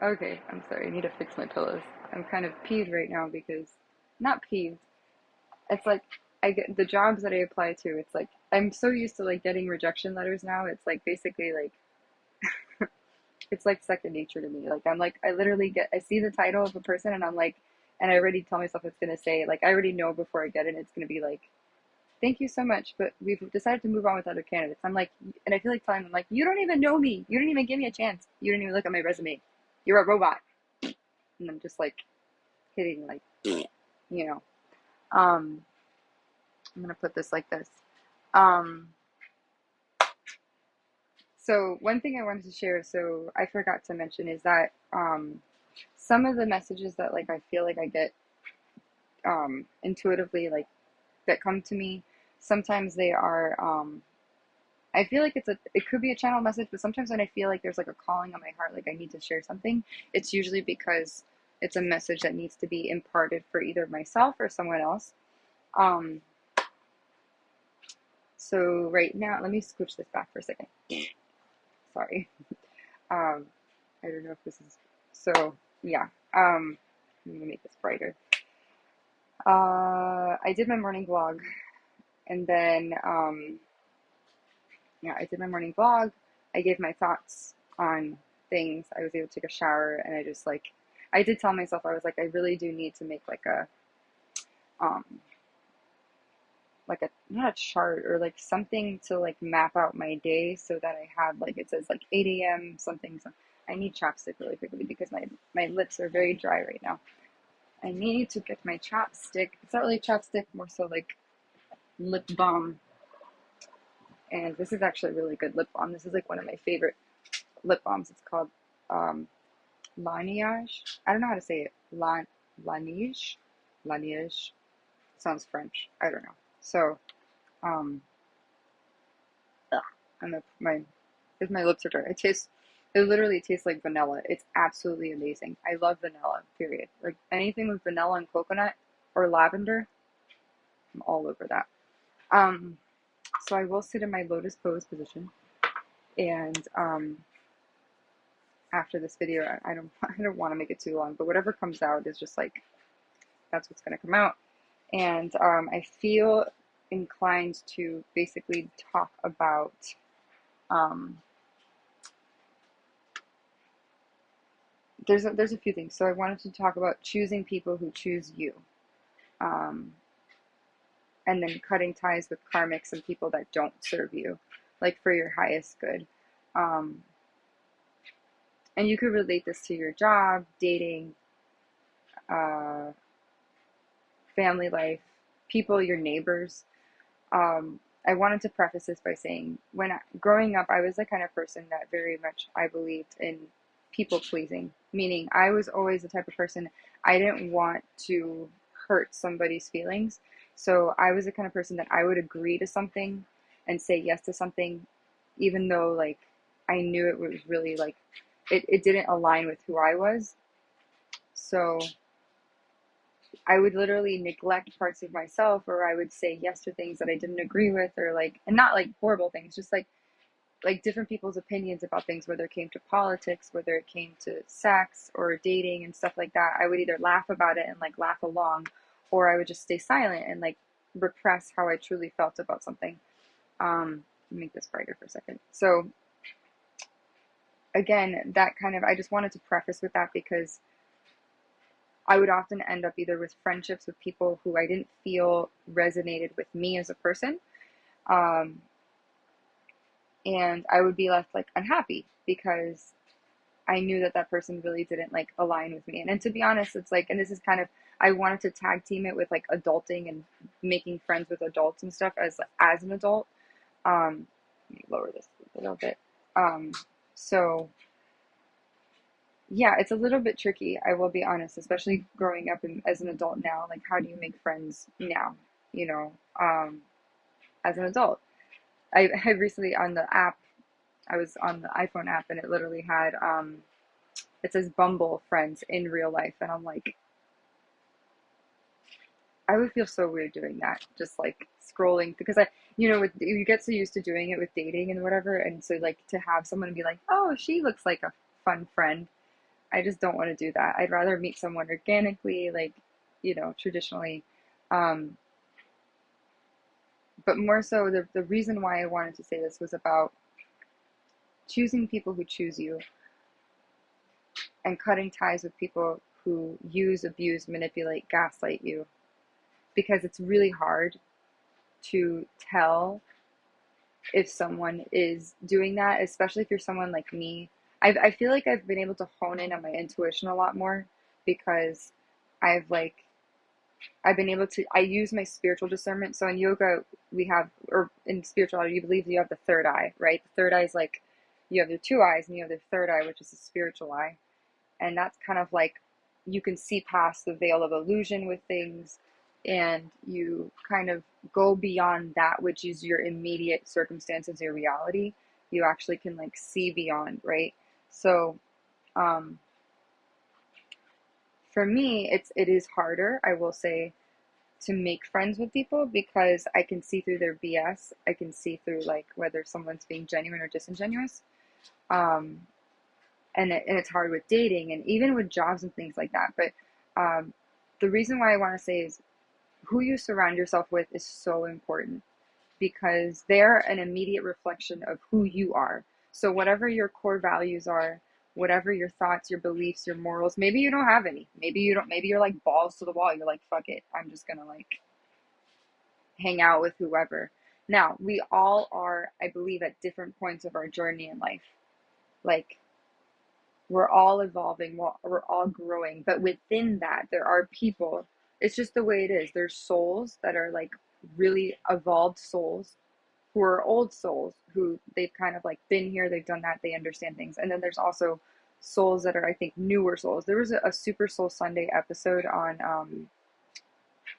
Okay, I'm sorry. I need to fix my pillows. I'm kind of peeved right now because, not peeved. It's like I get the jobs that I apply to. It's like I'm so used to like getting rejection letters now. It's like basically like it's like second nature to me. Like I'm like I literally get I see the title of a person and I'm like, and I already tell myself it's gonna say like I already know before I get it. It's gonna be like, thank you so much, but we've decided to move on with other candidates. I'm like, and I feel like telling them like, you don't even know me. You didn't even give me a chance. You didn't even look at my resume. You're a robot. And I'm just like hitting like, you know. Um, I'm gonna put this like this. Um, so one thing I wanted to share, so I forgot to mention, is that some of the messages that like I feel like I get intuitively like that come to me, sometimes they are I feel like it could be a channel message, but sometimes when I feel like there's like a calling on my heart, like I need to share something, it's usually because it's a message that needs to be imparted for either myself or someone else. Um, so right now, let me scooch this back for a second. Sorry. Um, I don't know if this is so. Yeah. Let me make this brighter. I did my morning vlog, and then yeah, I did my morning vlog. I gave my thoughts on things. I was able to take a shower, and I just like, I did tell myself, I was like, I really do need to make um, like a, not a chart or like something to like map out my day so that I have like, it says like 8 a.m. something. I need chapstick really quickly because my lips are very dry right now. I need to get my chapstick. It's not really chapstick, more so like lip balm. And this is actually a really good lip balm. This is like one of my favorite lip balms. It's called um, Laneige. I don't know how to say it. Laneige? Laneige. Sounds French. I don't know. So, um, and if my lips are dry, it literally tastes like vanilla. It's absolutely amazing. I love vanilla, period. Like anything with vanilla and coconut or lavender, I'm all over that. Um, so I will sit in my lotus pose position, and after this video, I don't I don't want to make it too long, but whatever comes out is just like that's what's gonna come out. And I feel inclined to basically talk about um, there's a few things. So I wanted to talk about choosing people who choose you, um, and then cutting ties with karmics and people that don't serve you, like for your highest good. Um, and you could relate this to your job, dating, uh, family life, people, your neighbors. I wanted to preface this by saying, growing up, I was the kind of person that very much I believed in people pleasing, meaning I was always the type of person I didn't want to hurt somebody's feelings. So I was the kind of person that I would agree to something and say yes to something, even though like I knew it was really like it didn't align with who I was. So I would literally neglect parts of myself, or I would say yes to things that I didn't agree with, or like, and not like horrible things, just like different people's opinions about things, whether it came to politics, whether it came to sex or dating and stuff like that. I would either laugh about it and like laugh along, or I would just stay silent and like repress how I truly felt about something. Let me make this brighter for a second. So again, that kind of, I just wanted to preface with that because I would often end up either with friendships with people who I didn't feel resonated with me as a person. Um, and I would be left like unhappy because I knew that that person really didn't like align with me. And to be honest, it's like, and this is kind of, I wanted to tag team it with like adulting and making friends with adults and stuff as an adult. Let me lower this a little bit. Um, so yeah, it's a little bit tricky, I will be honest, especially growing up as an adult now. Like, how do you make friends now, you know, as an adult? I recently on the app, I was on the iPhone app and it literally had, it says Bumble friends in real life. And I'm like, I would feel so weird doing that, just like scrolling because you get so used to doing it with dating and whatever. And so like to have someone be like, oh, she looks like a fun friend. I just don't want to do that. I'd rather meet someone organically, like, traditionally. Um, but more so, the reason why I wanted to say this was about choosing people who choose you and cutting ties with people who use, abuse, manipulate, gaslight you. Because it's really hard to tell if someone is doing that, especially if you're someone like me. I feel like I've been able to hone in on my intuition a lot more because I've like I've been able to I use my spiritual discernment. So in yoga we have, or in spirituality you believe you have the third eye, right? The third eye is like you have your two eyes and you have the third eye, which is the spiritual eye. And that's kind of like you can see past the veil of illusion with things, and you kind of go beyond that which is your immediate circumstances, your reality. You actually can like see beyond, right? So um for me it is harder, I will say, to make friends with people because I can see through their BS. I can see through like whether someone's being genuine or disingenuous. um and it's hard with dating and even with jobs and things like that. But the reason why I want to say is who you surround yourself with is so important because they're an immediate reflection of who you are. So whatever your core values are, whatever your thoughts, your beliefs, your morals, maybe you don't have any. Maybe you don't, maybe you're like balls to the wall. You're like, fuck it. I'm just going to like hang out with whoever. Now, we all are, I believe, at different points of our journey in life. Like, we're all evolving, we're all growing, but within that there are people, it's just the way it is. There's souls that are like really evolved souls who are old souls who they've kind of like been here, they've done that, they understand things. And then there's also souls that are, I think, newer souls. There was a Super Soul Sunday episode on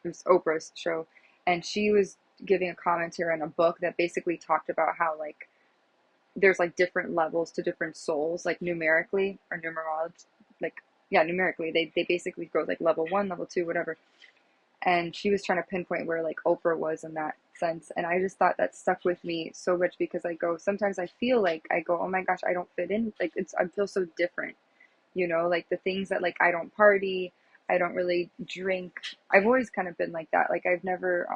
it was Oprah's show, and she was giving a commentary on a book that basically talked about how like there's like different levels to different souls, like numerically or numerology, like yeah, numerically they basically go like level 1, level 2, whatever. And she was trying to pinpoint where like Oprah was in that sense, and I just thought that stuck with me so much because I go, sometimes I feel like I go, oh my gosh, I don't fit in, like I feel so different, like the things that like I don't party, I don't really drink. I've always kind of been like that. Like I've never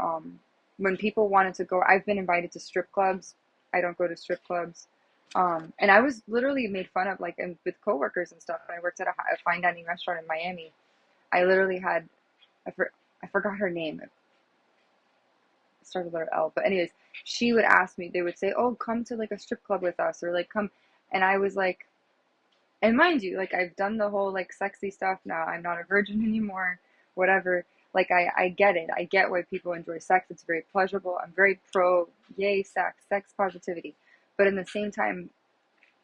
when people wanted to go, I've been invited to strip clubs. I don't go to strip clubs. And I was literally made fun of like with coworkers and stuff. I worked at a fine dining restaurant in Miami. I literally had I forgot her name. It started with letter L, but anyways, she would ask me. They would say, "Oh, come to like a strip club with us," or like come, and I was like, and mind you, like I've done the whole like sexy stuff now. I'm not a virgin anymore, whatever. Like I get it. I get why people enjoy sex. It's very pleasurable. I'm very pro yay sex positivity. But in the same time,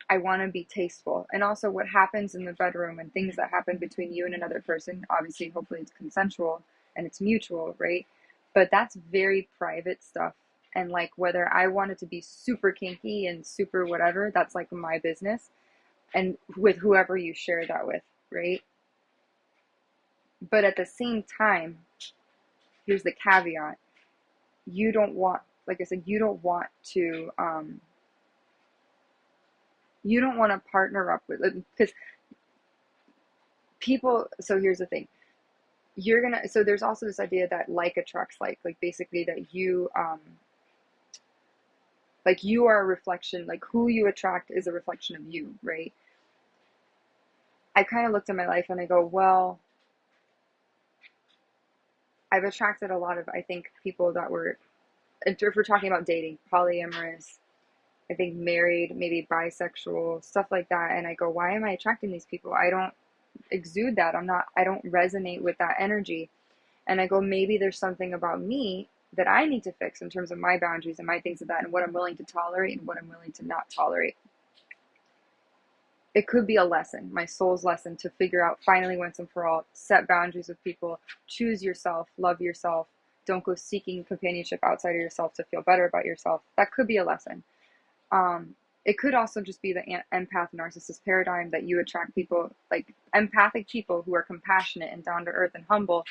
I want to be tasteful. And also what happens in the bedroom and things that happen between you and another person, obviously hopefully it's consensual and it's mutual, right? But that's very private stuff. And like whether I want it to be super kinky and super whatever, that's like my business, and with whoever you share that with, right? But at the same time, here's the caveat: you don't want, like I said, you don't want to partner up with, because people. So here's the thing: you're gonna. So there's also this idea that like attracts like basically that like you are a reflection, like who you attract is a reflection of you, right? I kind of looked at my life and I go, well, I've attracted a lot of, I think, people that were, if we're talking about dating, polyamorous, I think married, maybe bisexual, stuff like that. And I go, why am I attracting these people? I don't exude that. I don't resonate with that energy. And I go, maybe there's something about me that I need to fix in terms of my boundaries and my things of that and what I'm willing to tolerate and what I'm willing to not tolerate. It could be a lesson, my soul's lesson, to figure out finally once and for all, set boundaries with people, choose yourself, love yourself, don't go seeking companionship outside of yourself to feel better about yourself. That could be a lesson. It could also just be the empath narcissist paradigm that you attract people, like empathic people who are compassionate and down to earth and humble.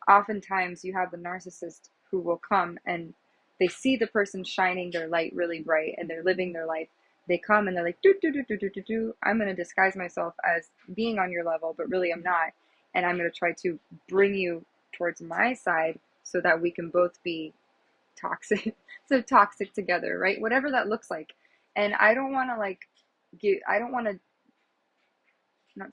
Oftentimes you have the narcissist who will come and they see the person shining their light really bright and they're living their life. they come and they're like, do. I'm going to disguise myself as being on your level, but really I'm not. And I'm going to try to bring you towards my side so that we can both be toxic, so toxic together, right? Whatever that looks like. And I don't want to like I don't want to not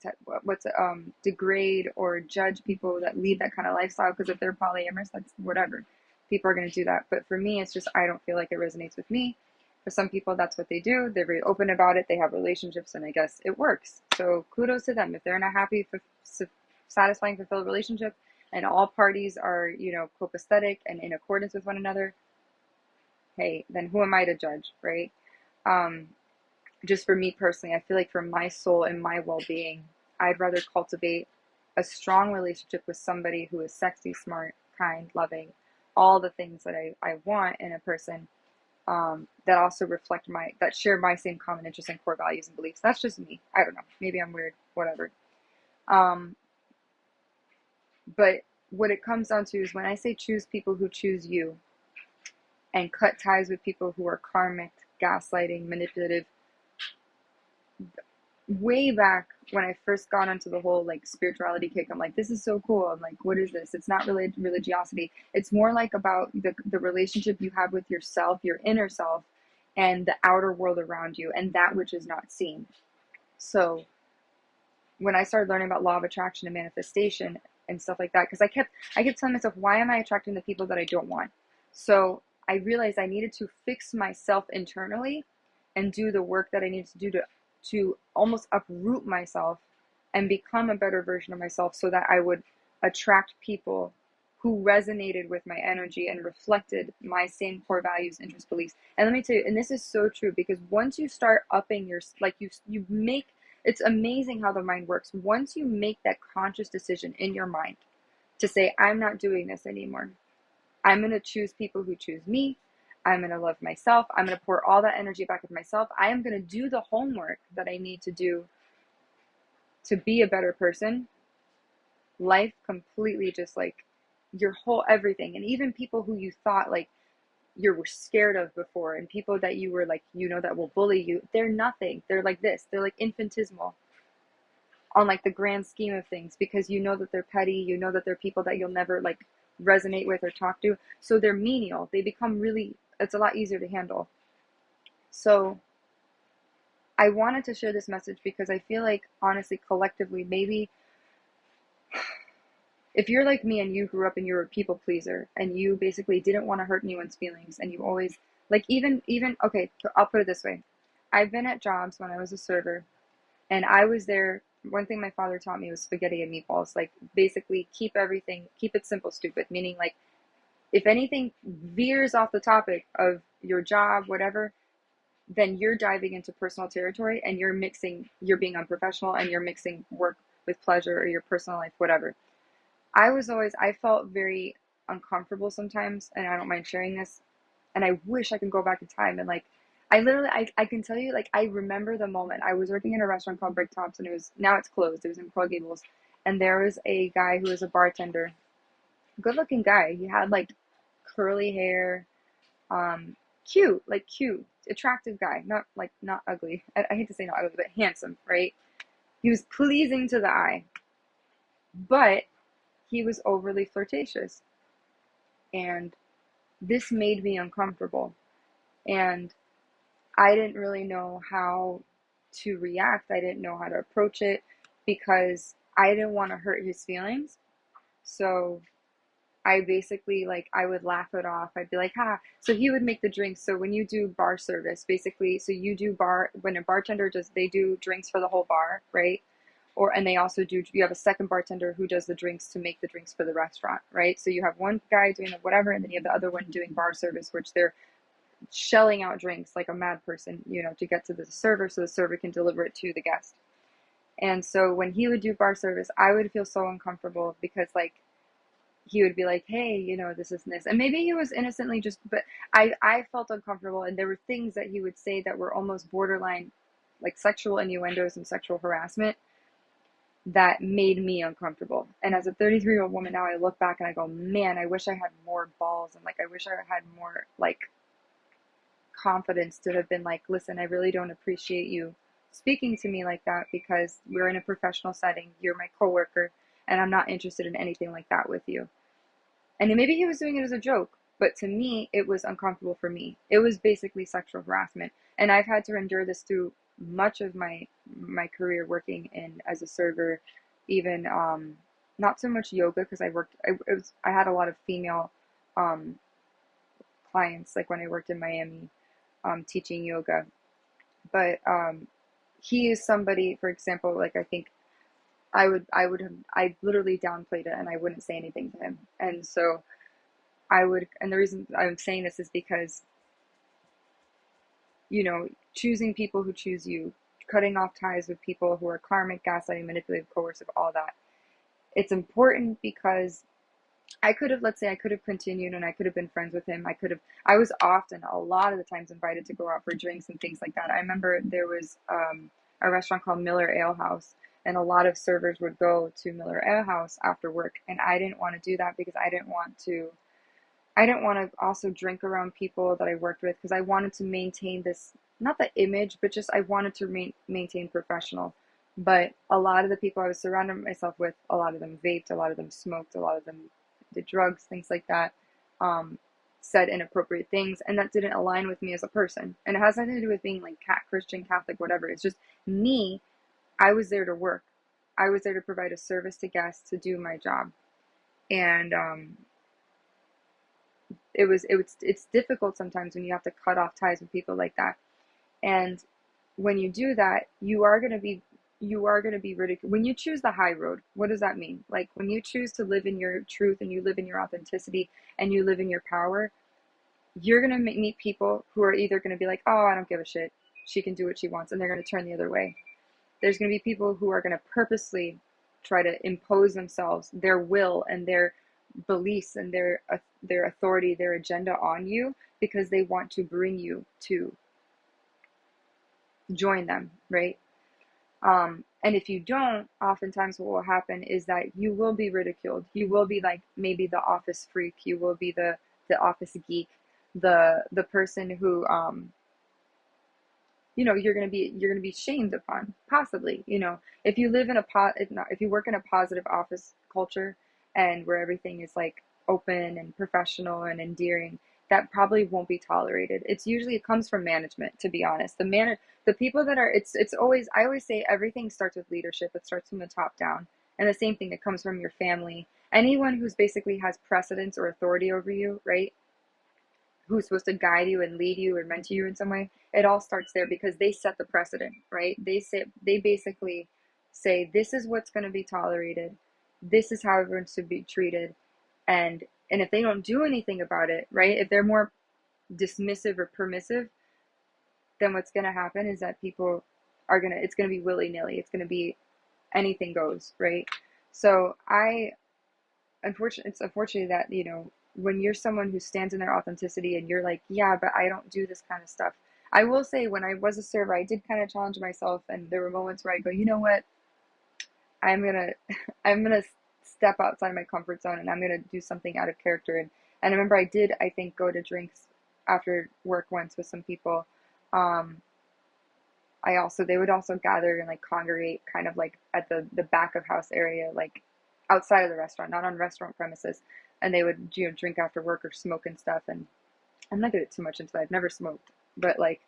degrade or judge people that lead that kind of lifestyle, because if they're polyamorous, that's whatever. People are going to do that. But for me, it's just, I don't feel like it resonates with me. For some people, that's what they do. They're very open about it. They have relationships, and I guess it works. So kudos to them. If they're in a happy, satisfying, fulfilled relationship, and all parties are, copacetic and in accordance with one another, hey, then who am I to judge, right? Just for me personally, I feel like for my soul and my well-being, I'd rather cultivate a strong relationship with somebody who is sexy, smart, kind, loving, all the things that I want in a person, that also reflect that share my same common interests and core values and beliefs. That's just me. I don't know. Maybe I'm weird, whatever. But what it comes down to is when I say choose people who choose you and cut ties with people who are karmic, gaslighting, manipulative. Way back when I first got onto the whole like spirituality kick, I'm like, this is so cool. I'm like, what is this? It's not really religiosity. It's more like about the relationship you have with yourself, your inner self, and the outer world around you, and that which is not seen. So when I started learning about law of attraction and manifestation and stuff like that, because I kept telling myself, why am I attracting the people that I don't want? So I realized I needed to fix myself internally and do the work that I needed to do to almost uproot myself and become a better version of myself, so that I would attract people who resonated with my energy and reflected my same core values, interests, beliefs. And let me tell you, and this is so true, because once you start upping your, like you make, it's amazing how the mind works. Once you make that conscious decision in your mind to say, I'm not doing this anymore. I'm going to choose people who choose me. I'm going to love myself. I'm going to pour all that energy back into myself. I am going to do the homework that I need to do to be a better person. Life completely just like your whole everything. And even people who you thought like you were scared of before, and people that you were like, that will bully you, they're nothing. They're like this. They're like infinitesimal on like the grand scheme of things, because that they're petty, that they're people that you'll never like resonate with or talk to. So they're menial. They become really, it's a lot easier to handle. So I wanted to share this message because I feel like, honestly, collectively, maybe if you're like me and you grew up and you were a people pleaser and you basically didn't want to hurt anyone's feelings, and you always like, even okay, I'll put it this way. I've been at jobs when I was a server, and I was there. One thing my father taught me was spaghetti and meatballs. Like, basically keep it simple, stupid. Meaning, like, if anything veers off the topic of your job, whatever, then you're diving into personal territory, and you're being unprofessional, and you're mixing work with pleasure or your personal life, whatever. I felt very uncomfortable sometimes, and I don't mind sharing this. And I wish I could go back in time and like, I can tell you, like, I remember the moment I was working in a restaurant called Brick Tops, and now it's closed. It was in Coral Gables. And there was a guy who was a bartender, good looking guy. He had like curly hair, cute, attractive guy. Not ugly. I hate to say not ugly, but handsome, right? He was pleasing to the eye, but he was overly flirtatious. And this made me uncomfortable. And I didn't really know how to react. I didn't know how to approach it, because I didn't want to hurt his feelings. So I basically, like, I would laugh it off. I'd be like, ha. So he would make the drinks. So when you do bar service, basically, so you do when a bartender they do drinks for the whole bar, right? And they also you have a second bartender who does the drinks to make the drinks for the restaurant, right? So you have one guy doing whatever, and then you have the other one doing bar service, which they're shelling out drinks like a mad person, to get to the server so the server can deliver it to the guest. And so when he would do bar service, I would feel so uncomfortable, because like, he would be like, hey, this is this. And maybe he was innocently but I felt uncomfortable. And there were things that he would say that were almost borderline like sexual innuendos and sexual harassment that made me uncomfortable. And as a 33-year-old woman now, I look back and I go, man, I wish I had more balls, and like, I wish I had more like confidence to have been like, listen, I really don't appreciate you speaking to me like that because we're in a professional setting. You're my coworker, and I'm not interested in anything like that with you. And maybe he was doing it as a joke, but to me, it was uncomfortable for me. It was basically sexual harassment, and I've had to endure this through much of my career working in as a server, even not so much yoga because I had a lot of female um, clients like when I worked in Miami teaching yoga, but he is somebody, for example, like I think I literally downplayed it and I wouldn't say anything to him. And so and the reason I'm saying this is because, choosing people who choose you, cutting off ties with people who are karmic, gaslighting, manipulative, coercive, all that. It's important because let's say I could have continued and I could have been friends with him. I was often, a lot of the times, invited to go out for drinks and things like that. I remember there was a restaurant called Miller Ale House, and a lot of servers would go to Miller Ale House after work, and I didn't want to do that because I didn't want to also drink around people that I worked with because I wanted to maintain this, not the image, but just I wanted to maintain professional. But a lot of the people I was surrounding myself with, a lot of them vaped, a lot of them smoked, a lot of them did drugs, things like that, said inappropriate things, and that didn't align with me as a person. And it has nothing to do with being like Christian, Catholic, whatever. It's just me. I was there to work. I was there to provide a service to guests, to do my job. And it's difficult sometimes when you have to cut off ties with people like that. And when you do that, you are going to be ridiculed. When you choose the high road, what does that mean? Like when you choose to live in your truth and you live in your authenticity and you live in your power, you're going to meet people who are either going to be like, oh, I don't give a shit, she can do what she wants, and they're going to turn the other way. There's going to be people who are going to purposely try to impose themselves, their will and their beliefs and their authority, their agenda on you because they want to bring you to join them, right? And if you don't, oftentimes what will happen is that you will be ridiculed. You will be like maybe the office freak. You will be the office geek, the person who you're gonna be shamed upon, possibly. If you live in if you work in a positive office culture and where everything is like open and professional and endearing, that probably won't be tolerated. It comes from management, to be honest. The people that are it's always, I always say everything starts with leadership. It starts from the top down. And the same thing that comes from your family. Anyone who's basically has precedence or authority over you, right? Who's supposed to guide you and lead you or mentor you in some way, it all starts there because they set the precedent, right? They basically say this is what's going to be tolerated, this is how everyone should be treated, and if they don't do anything about it, right? If they're more dismissive or permissive, then what's going to happen is that people it's going to be willy-nilly. It's going to be anything goes, right? So it's unfortunately that, when you're someone who stands in their authenticity and you're like, yeah, but I don't do this kind of stuff. I will say when I was a server, I did kind of challenge myself, and there were moments where I go, you know what? I'm gonna I'm gonna step outside my comfort zone and I'm gonna do something out of character. And I remember I think go to drinks after work once with some people. Um, they would also gather and like congregate kind of like at the back of house area, like outside of the restaurant, not on restaurant premises. And they would, drink after work or smoke and stuff. And I'm not gonna get too much into that. I've never smoked, but like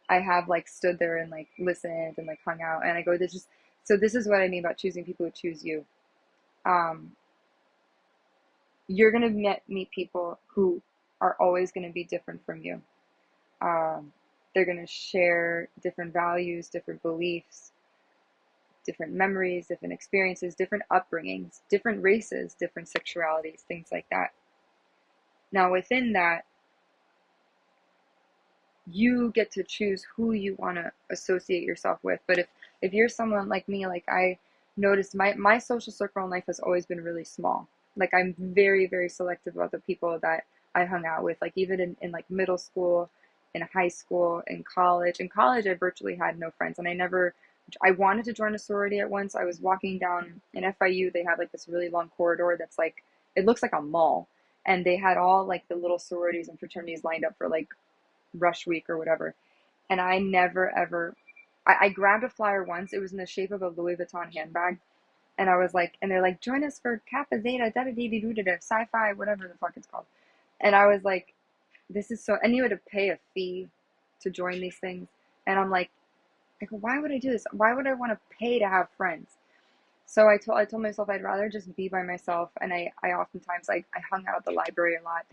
I have like stood there and like listened and like hung out. And I go, this is what I mean about choosing people who choose you. Um, you're gonna meet people who are always gonna be different from you. They're gonna share different values, different beliefs, different memories, different experiences, different upbringings, different races, different sexualities, things like that. Now, within that, you get to choose who you want to associate yourself with. But if you're someone like me, like I noticed my social circle in life has always been really small. Like I'm very, very selective about the people that I hung out with. Like even in like middle school, in high school, in college. In college, I virtually had no friends, and I wanted to join a sorority at once. I was walking down in FIU. They had like this really long corridor that's like, it looks like a mall. And they had all like the little sororities and fraternities lined up for like rush week or whatever. And I never ever, I grabbed a flyer once. It was in the shape of a Louis Vuitton handbag. And I was like, and they're like, join us for Kappa Zeta, da da da da da, sci-fi, whatever the fuck it's called. And I was like, this is so, and you had to pay a fee to join these things. And I'm like, why would I do this? Why would I want to pay to have friends? So I told myself I'd rather just be by myself. And I oftentimes, I hung out at the library a lot.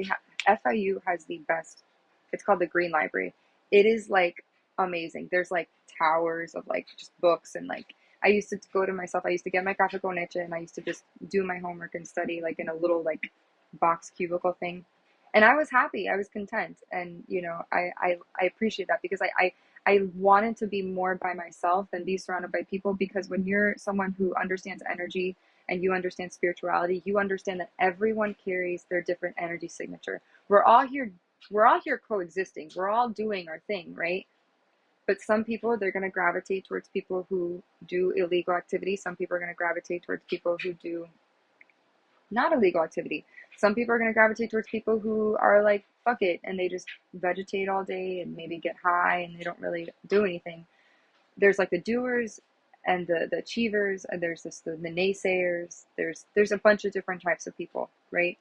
FIU has the best, it's called the Green Library. It is like amazing. There's like towers of like just books, and like I used to go to myself. I used to get my Gráfico Neche, and I used to just do my homework and study like in a little like box cubicle thing. And I was happy. I was content. And I appreciate that, because I wanted to be more by myself than be surrounded by people, because when you're someone who understands energy and you understand spirituality, you understand that everyone carries their different energy signature. We're all here coexisting. We're all doing our thing, right? But some people, they're going to gravitate towards people who do illegal activity. Some people are going to gravitate towards people who do not illegal activity. Some people are going to gravitate towards people who are like, fuck it, and they just vegetate all day and maybe get high and they don't really do anything. There's like the doers and the achievers, and there's the naysayers. There's a bunch of different types of people, right?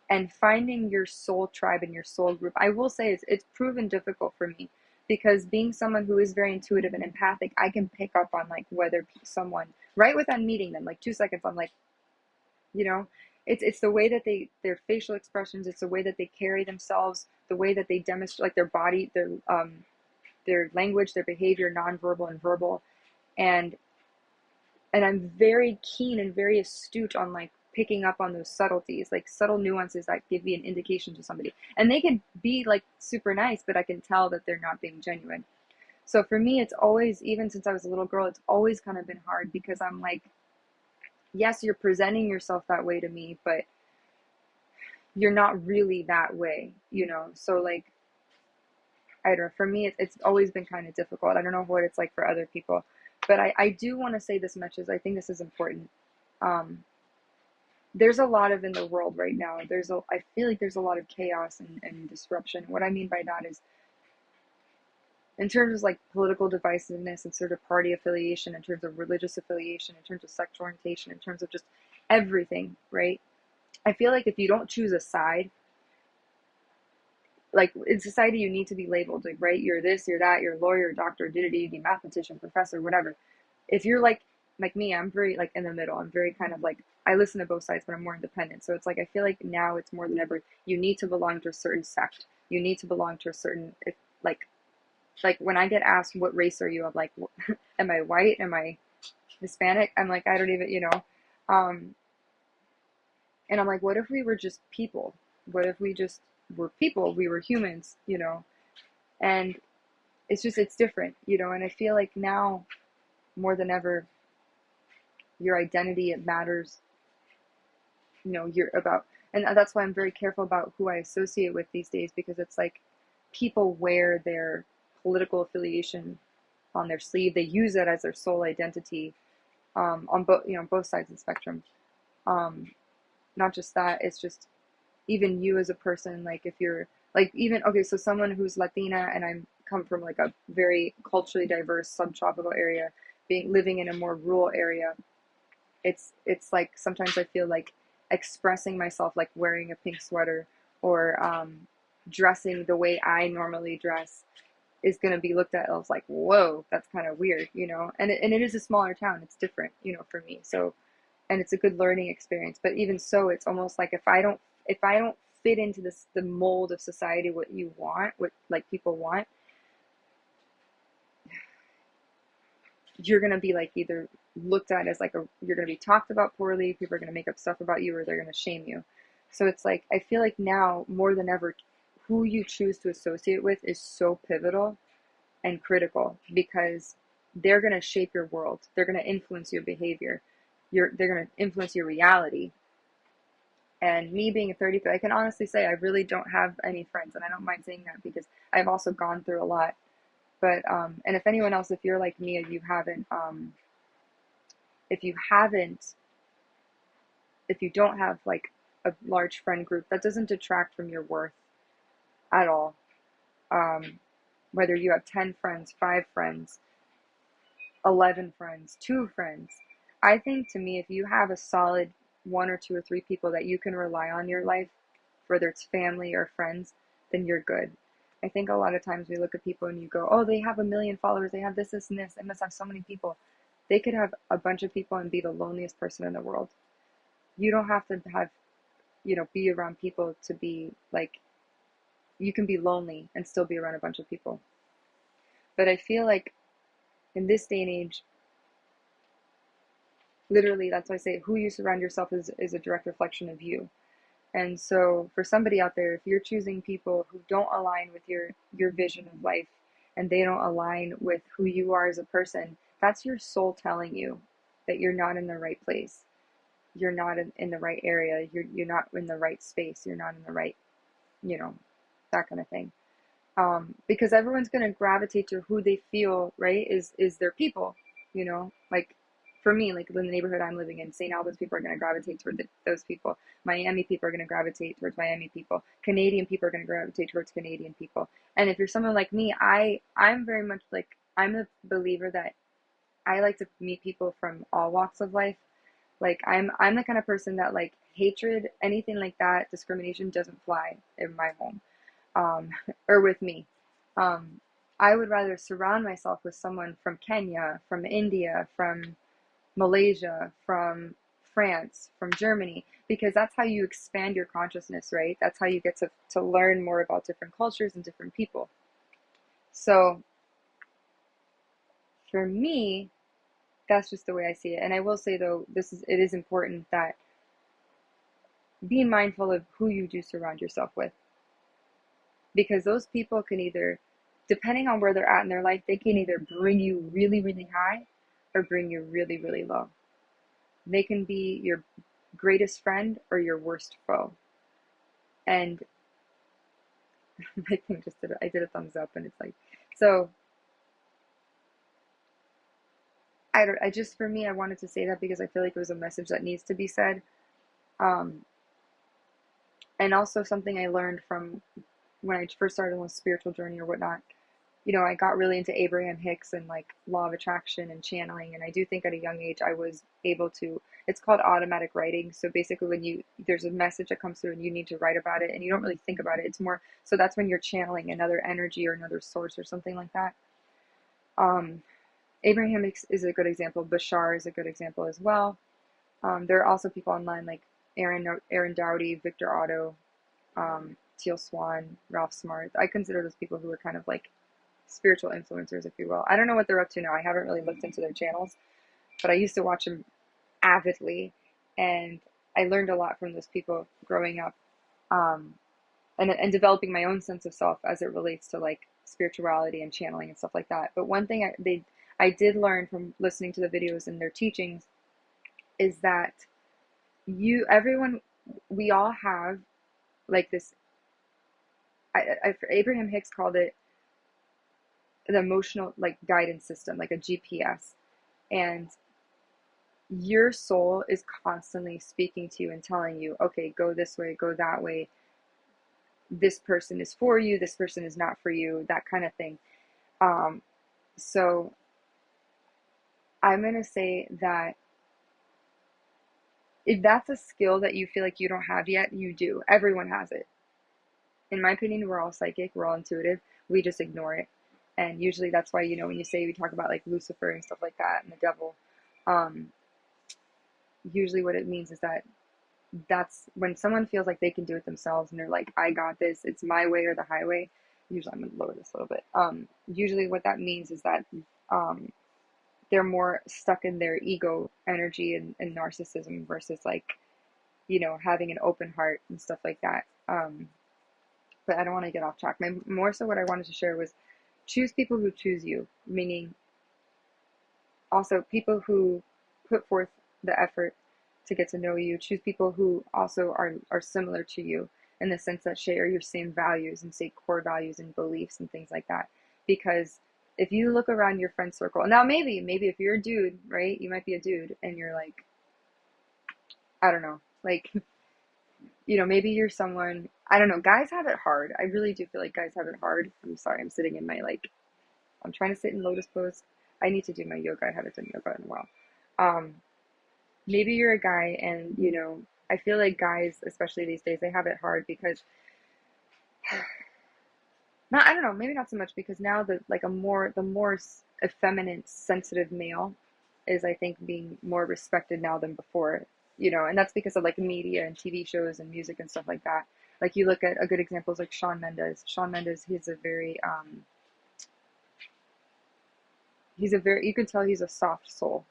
And finding your soul tribe and your soul group, I will say it's proven difficult for me, because being someone who is very intuitive and empathic, I can pick up on like whether someone, right without meeting them, like 2 seconds, I'm like, you know, it's the way that their facial expressions, it's the way that they carry themselves, the way that they demonstrate, like their body, their language, their behavior, nonverbal and verbal. And I'm very keen and very astute on like picking up on those subtleties, like subtle nuances that give me an indication to somebody. And they could be like super nice, but I can tell that they're not being genuine. So for me, it's always, even since I was a little girl, it's always kind of been hard, because I'm like, yes, you're presenting yourself that way to me, but you're not really that way, So like, I don't know, for me, it's always been kind of difficult. I don't know what it's like for other people, but I do want to say this much, as I think this is important. There's a lot of in the world right now. I feel like there's a lot of chaos and disruption. What I mean by that is, in terms of like political divisiveness and sort of party affiliation, in terms of religious affiliation, in terms of sexual orientation, in terms of just everything, right? I feel like if you don't choose a side, like in society, you need to be labeled, like, right? You're this, you're that, you're a lawyer, doctor, mathematician, professor, whatever. If you're like me, I'm very like in the middle. I'm very kind of like, I listen to both sides, but I'm more independent. So it's like, I feel like now it's more than ever, you need to belong to a certain sect. You need to belong to a certain, if, like when I get asked, what race are you? I'm like, am I white? Am I Hispanic? I'm like, I don't even, um, and I'm like, what if we were just people? What if we just were people? We were humans, and it's different, and I feel like now more than ever, your identity, it matters, you're about, and that's why I'm very careful about who I associate with these days, because it's like people wear their political affiliation on their sleeve. They use it as their sole identity, on both sides of the spectrum. Not just that, it's just even you as a person, like if you're like, even, okay, so someone who's Latina, and I come from like a very culturally diverse subtropical area, living in a more rural area, it's like sometimes I feel like expressing myself, like wearing a pink sweater, or dressing the way I normally dress, is going to be looked at as like, whoa, that's kind of weird, and it is a smaller town. It's different, for me. So, and it's a good learning experience. But even so, it's almost like if I don't fit into the mold of society, what you want, what like people want, you're going to be like either looked at as like you're going to be talked about poorly, people are going to make up stuff about you, or they're going to shame you. So it's like, I feel like now more than ever, who you choose to associate with is so pivotal and critical, because they're going to shape your world. They're going to influence your behavior. They're going to influence your reality. And me being a 33, I can honestly say I really don't have any friends, and I don't mind saying that, because I've also gone through a lot. But and if anyone else, if you're like me, and if you don't have like a large friend group, that doesn't detract from your worth at all. Whether you have 10 friends, 5 friends, 11 friends, 2 friends. I think, to me, if you have a solid 1 or 2 or 3 people that you can rely on in your life, whether it's family or friends, then you're good. I think a lot of times we look at people and you go, oh, they have a million followers, they have this, this, and this, they must have so many people. They could have a bunch of people and be the loneliest person in the world. You don't have to have, be around people to be like, you can be lonely and still be around a bunch of people. But I feel like in this day and age, literally, that's why I say who you surround yourself is a direct reflection of you. And so for somebody out there, if you're choosing people who don't align with your vision of life, and they don't align with who you are as a person, that's your soul telling you that you're not in the right place. You're not in the right area. You're not in the right space. You're not in the right, that kind of thing. Because everyone's going to gravitate to who they feel, right, is their people, like for me, like in the neighborhood I'm living in, St. Albans people are going to gravitate toward those people. Miami people are going to gravitate towards Miami people. Canadian people are going to gravitate towards Canadian people. And if you're someone like me, I'm very much like, I'm a believer that I like to meet people from all walks of life. Like I'm the kind of person that, like, hatred, anything like that, discrimination doesn't fly in my home, um, or with me. Um, I would rather surround myself with someone from Kenya, from India, from Malaysia, from France, from Germany, because that's how you expand your consciousness, right? That's how you get to learn more about different cultures and different people. So for me, that's just the way I see it. And I will say, though, it is important that be mindful of who you do surround yourself with, because those people can either, depending on where they're at in their life, they can either bring you really, really high or bring you really, really low. They can be your greatest friend or your worst foe. And my thing I did a thumbs up, and it's like, so I just, for me, I wanted to say that because I feel like it was a message that needs to be said. Um, and also something I learned from when I first started on a spiritual journey or whatnot. I got really into Abraham Hicks and like law of attraction and channeling. And I do think at a young age I was able to, it's called automatic writing. So basically there's a message that comes through and you need to write about it and you don't really think about it. It's more, so that's when you're channeling another energy or another source or something like that. Um, Abraham Hicks is a good example. Bashar is a good example as well. There are also people online like Aaron Dowdy, Victor Otto, Teal Swan, Ralph Smart. I consider those people who are kind of like spiritual influencers, if you will. I don't know what they're up to now. I haven't really looked into their channels, but I used to watch them avidly, and I learned a lot from those people growing up, and developing my own sense of self as it relates to like spirituality and channeling and stuff like that. But one thing I did learn from listening to the videos and their teachings is that everyone, we all have like this. Abraham Hicks called it an emotional like guidance system, like a GPS. And your soul is constantly speaking to you and telling you, okay, go this way, go that way. This person is for you, this person is not for you, that kind of thing. So I'm going to say that if that's a skill that you feel like you don't have yet, you do. Everyone has it. In my opinion, we're all psychic, we're all intuitive. We just ignore it. And usually that's why, when we talk about like Lucifer and stuff like that and the devil, usually what it means is that that's when someone feels like they can do it themselves and they're like, I got this, it's my way or the highway. Usually, I'm going to lower this a little bit. Usually what that means is that they're more stuck in their ego energy and narcissism versus like, having an open heart and stuff like that. But I don't want to get off track. More so what I wanted to share was choose people who choose you, meaning also people who put forth the effort to get to know you. Choose people who also are similar to you in the sense that share your same values and say core values and beliefs and things like that. Because if you look around your friend circle, now maybe if you're a dude, right? You might be a dude and you're like, I don't know, like maybe you're someone, I don't know, guys have it hard. I really do feel like guys have it hard. I'm sorry, I'm sitting in my, like, I'm trying to sit in lotus pose. I need to do my yoga. I haven't done yoga in a while. Um, Maybe you're a guy and, I feel like guys, especially these days, they have it hard because, not, I don't know, maybe not so much because now the more effeminate, sensitive male is, I think, being more respected now than before, and that's because of like media and TV shows and music and stuff like that. Like you look at a good example is like Shawn Mendes. Shawn Mendes, you can tell he's a soft soul,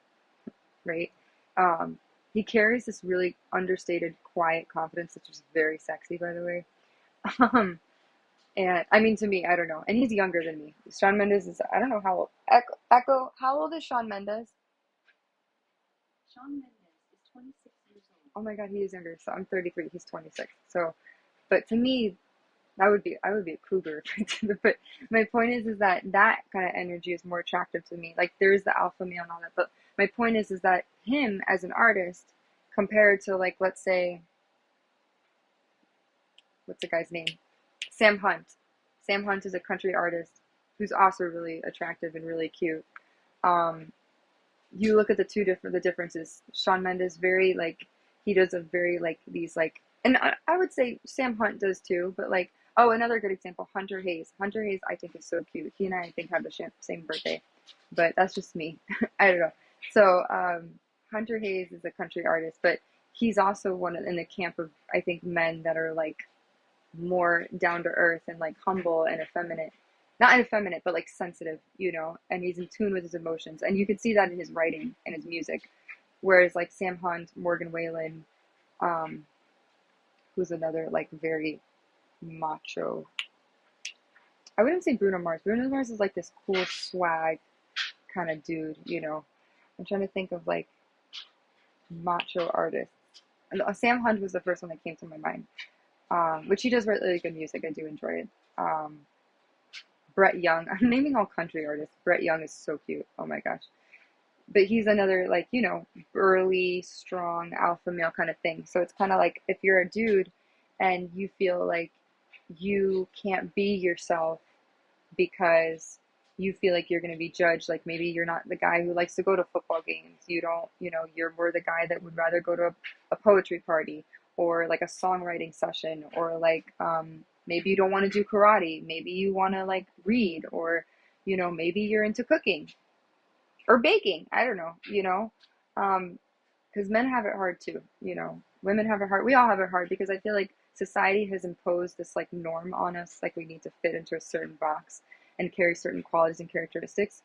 right? Um, he carries this really understated, quiet confidence, which is very sexy, by the way. Um, and I mean, to me, I don't know. And he's younger than me. Shawn Mendes is, I don't know how old. Echo, how old is Shawn Mendes? Shawn Mendes is 26 years old. Oh my God, he is younger. So I'm 33. He's 26. So, but to me, I would be a cougar. But my point is that kind of energy is more attractive to me. Like there's the alpha male and all that. But my point is that him as an artist compared to, like, let's say, what's the guy's name? Sam Hunt. Sam Hunt is a country artist who's also really attractive and really cute. Um, you look at the differences. Shawn Mendes very like he does a very like these like, and I would say Sam Hunt does too, but like, oh, another good example, Hunter Hayes. Hunter Hayes I think is so cute. He and I think have the same birthday, but that's just me. I don't know. So Hunter Hayes is a country artist, but he's also in the camp of, I think, men that are like more down to earth and like humble and effeminate. Not effeminate, but like sensitive, and he's in tune with his emotions. And you could see that in his writing and his music. Whereas like Sam Hunt, Morgan Wallen, um, who's another like very macho. I wouldn't say Bruno Mars. Bruno Mars is like this cool swag kind of dude, I'm trying to think of like macho artists. And Sam Hunt was the first one that came to my mind. Which he does really good music. I do enjoy it. Brett Young. I'm naming all country artists. Brett Young is so cute. Oh my gosh. But he's another, like, burly, strong, alpha male kind of thing. So it's kind of like if you're a dude and you feel like you can't be yourself because you feel like you're going to be judged. Like maybe you're not the guy who likes to go to football games. You don't, you're more the guy that would rather go to a poetry party or like a songwriting session, or like maybe you don't want to do karate. Maybe you want to like read, or maybe you're into cooking or baking. I don't know, because men have it hard too. Women have it hard. We all have it hard because I feel like society has imposed this like norm on us, like we need to fit into a certain box and carry certain qualities and characteristics.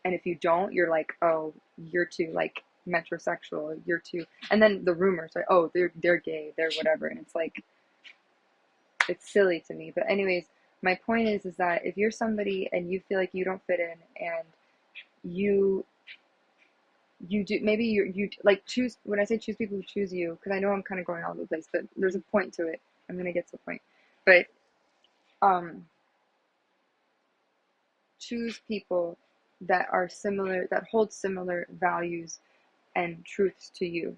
And if you don't, you're like, oh, you're too like metrosexual. You're too, and then the rumors are, oh, they're gay, they're whatever, and it's like, it's silly to me. But anyways, my point is that if you're somebody and you feel like you don't fit in, and you do, maybe you like choose, when I say choose people who choose you, because I know I'm kind of going all over the place, but there's a point to it. I'm gonna get to the point. But um choose people that are similar, that hold similar values and truths to you.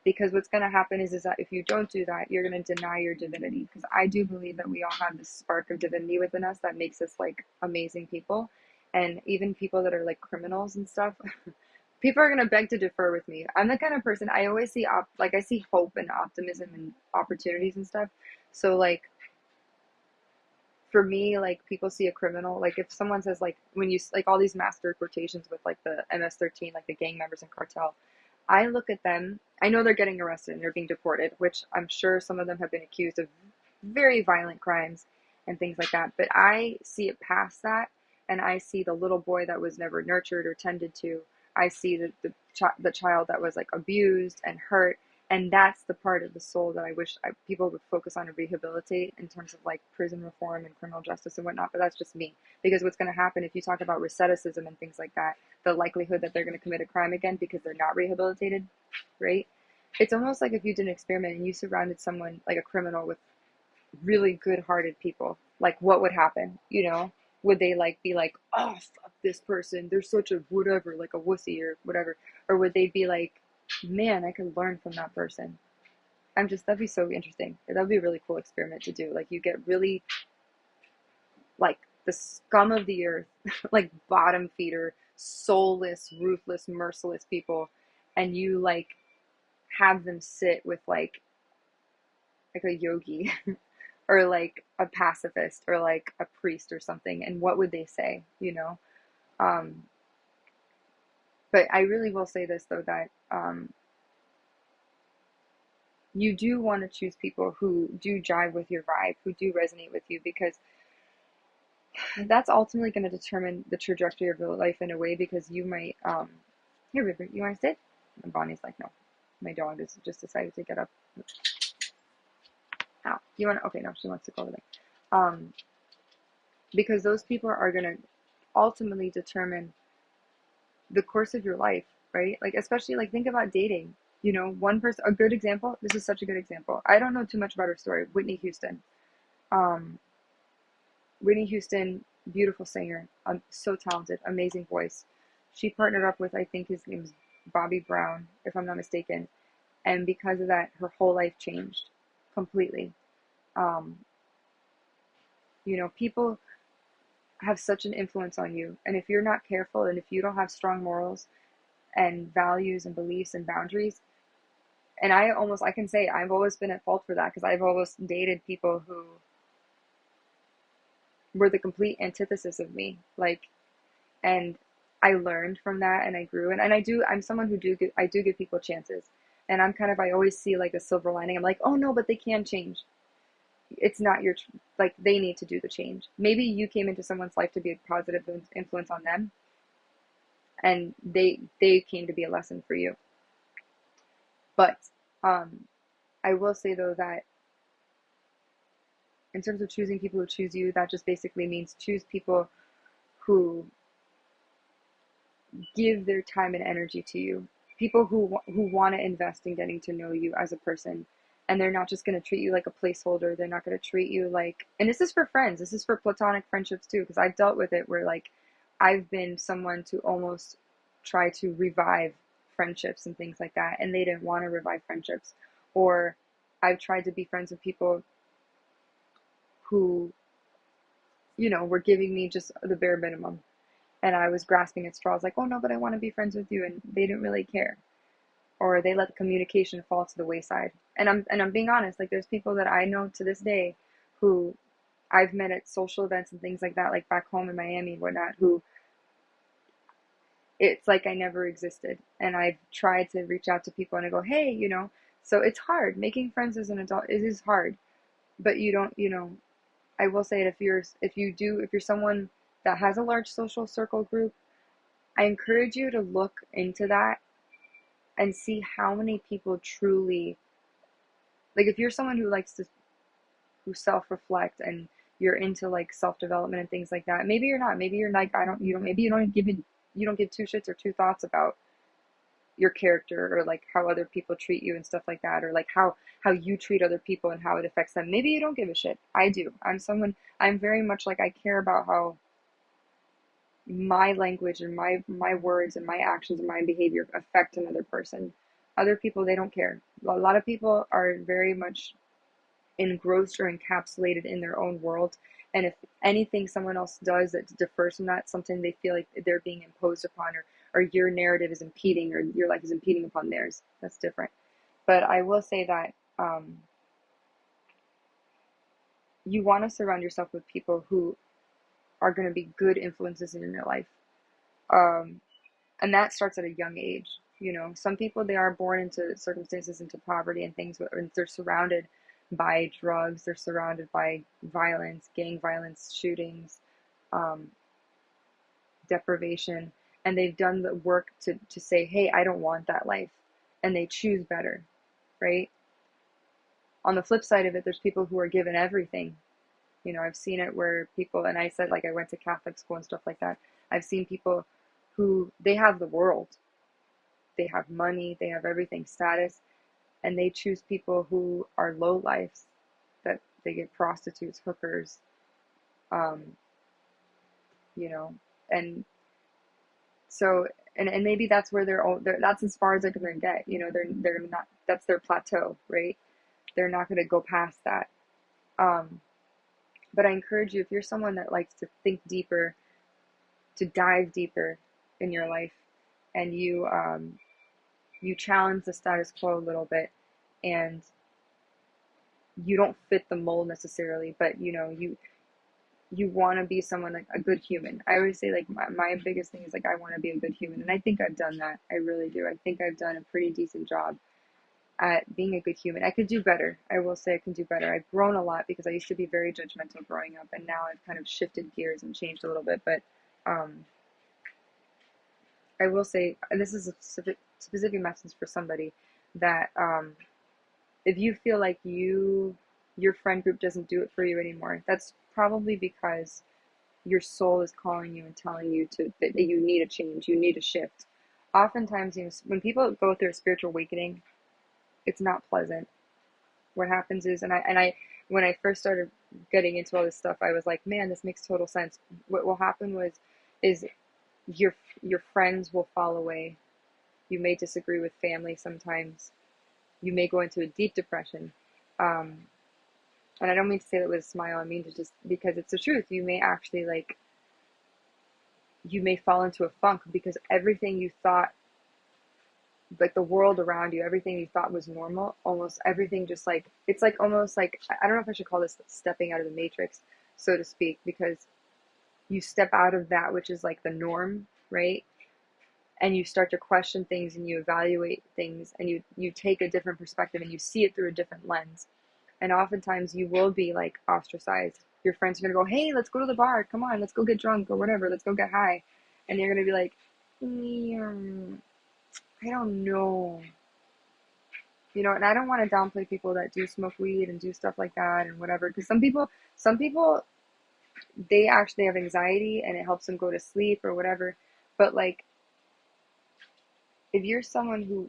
Because what's going to happen is that if you don't do that, you're going to deny your divinity. Because I do believe that we all have this spark of divinity within us that makes us like amazing people. And even people that are like criminals and stuff, people are going to beg to differ with me. I'm the kind of person, I always see, I see hope and optimism and opportunities and stuff. So like, for me, like people see a criminal, like if someone says like, when you like all these master quotations with like the MS-13, like the gang members and cartel, I look at them, I know they're getting arrested and they're being deported, which I'm sure some of them have been accused of very violent crimes and things like that. But I see it past that, and I see the little boy that was never nurtured or tended to. I see the child that was like abused and hurt, and that's the part of the soul that I wish people would focus on and rehabilitate in terms of like prison reform and criminal justice and whatnot. But that's just me, because what's going to happen if you talk about recidivism and things like that, the likelihood that they're going to commit a crime again because they're not rehabilitated, right? It's almost like if you did an experiment and you surrounded someone like a criminal with really good-hearted people, like what would happen? Would they like be like, oh, fuck this person, they're such a whatever, like a wussy or whatever, or would they be like, man, I could learn from that person? that'd be so interesting. That'd be a really cool experiment to do. Like you get really like the scum of the earth, like bottom feeder, soulless, ruthless, merciless people, and you like have them sit with like a yogi or like a pacifist or like a priest or something, and what would they say, you know? Um, but I really will say this though, that you do want to choose people who do jive with your vibe, who do resonate with you, because that's ultimately going to determine the trajectory of your life in a way. Because you might, here, River, you want to sit? And Bonnie's like, no. My dog has just decided to get up. Ow. You want to, okay, no, she wants to go over there. Because those people are going to ultimately determine the course of your life, right? Like, especially like think about dating. You know, one person, a good example, this is such a good example. I don't know too much about her story. Whitney Houston. Um, Whitney Houston, beautiful singer, so talented, amazing voice. She partnered up with, I think his name is Bobby Brown, if I'm not mistaken. And because of that, her whole life changed completely. Um, you know, people have such an influence on you. And if you're not careful and if you don't have strong morals and values and beliefs and boundaries, and I can say I've always been at fault for that because I've always dated people who were the complete antithesis of me. Like, and I learned from that and I grew. And I'm someone who I do give people chances. And I always see like a silver lining. I'm like, oh no, but they can change. It's not like they need to do the change. Maybe you came into someone's life to be a positive influence on them, and they came to be a lesson for you. But I will say though that in terms of choosing people who choose you, that just basically means choose people who give their time and energy to you. People who want to invest in getting to know you as a person, and they're not just going to treat you like a placeholder. They're not going to treat you like, and this is for friends. This is for platonic friendships too, because I've dealt with it where like I've been someone to almost try to revive friendships and things like that, and they didn't want to revive friendships. Or I've tried to be friends with people who, you know, were giving me just the bare minimum, and I was grasping at straws like, oh no, but I want to be friends with you, and they didn't really care, or they let the communication fall to the wayside. And I'm being honest, like there's people that I know to this day who I've met at social events and things like that, like back home in Miami and whatnot, who it's like I never existed. And I've tried to reach out to people and I go, hey, you know, so it's hard. Making friends as an adult, it is hard. But you don't, you know, I will say it, if you're someone that has a large social circle group, I encourage you to look into that and see how many people truly, like if you're someone who likes to, who self-reflect and you're into like self-development and things like that, maybe you're not, maybe you're like, maybe you don't give two shits or two thoughts about your character or like how other people treat you and stuff like that, or like how you treat other people and how it affects them. Maybe you don't give a shit. I do. I'm very much like, I care about how my language and my words and my actions and my behavior affect another person. Other people, they don't care. A lot of people are very much engrossed or encapsulated in their own world, and if anything someone else does that differs from that, something they feel like they're being imposed upon, or your narrative is impeding, or your life is impeding upon theirs, that's different. But I will say that you want to surround yourself with people who are going to be good influences in your life. um, and that starts at a young age. You know, some people, they are born into circumstances, into poverty and things, and they're surrounded by drugs, they're surrounded by violence, gang violence, shootings, um, deprivation, and they've done the work to say, hey, I don't want that life, and they choose better, right? On the flip side of it, there's people who are given everything. You know, I've seen it where people, and I said, like, I went to Catholic school and stuff like that. I've seen people who, they have the world, they have money, they have everything, status, and they choose people who are low lives, that they get prostitutes, hookers, um, you know, and so, and maybe that's where that's as far as they're gonna get, you know, they're not, that's their plateau, right? They're not going to go past that. Um, but I encourage you, if you're someone that likes to think deeper, to dive deeper in your life, and you challenge the status quo a little bit, and you don't fit the mold necessarily, but you want to be someone, like a good human. I always say, like, my biggest thing is, like, I want to be a good human, and I think I've done that. I really do. I think I've done a pretty decent job at being a good human. I could do better. I will say I can do better. I've grown a lot because I used to be very judgmental growing up, and now I've kind of shifted gears and changed a little bit. But um, I will say, and this is a specific message for somebody, that if you feel like your friend group doesn't do it for you anymore, that's probably because your soul is calling you and telling you that you need a change, you need a shift. Oftentimes, when people go through a spiritual awakening, it's not pleasant. What happens is, and I when I first started getting into all this stuff, I was like, man, this makes total sense. What will happen is your friends will fall away. You may disagree with family sometimes. You may go into a deep depression. Um, and I don't mean to say that with a smile. I mean to just, because it's the truth. You may actually, like, you may fall into a funk because everything you thought, like the world around you, everything you thought was normal, almost everything just, like, it's like almost like, I don't know if I should call this stepping out of the matrix, so to speak, because you step out of that which is like the norm, right? And you start to question things, and you evaluate things, and you take a different perspective, and you see it through a different lens. And oftentimes you will be, like, ostracized. Your friends are gonna go, hey, let's go to the bar, come on, let's go get drunk or whatever, let's go get high. And you're gonna be like, I don't know. And I don't want to downplay people that do smoke weed and do stuff like that and whatever, because some people, they actually have anxiety and it helps them go to sleep or whatever. But, like, if you're someone who,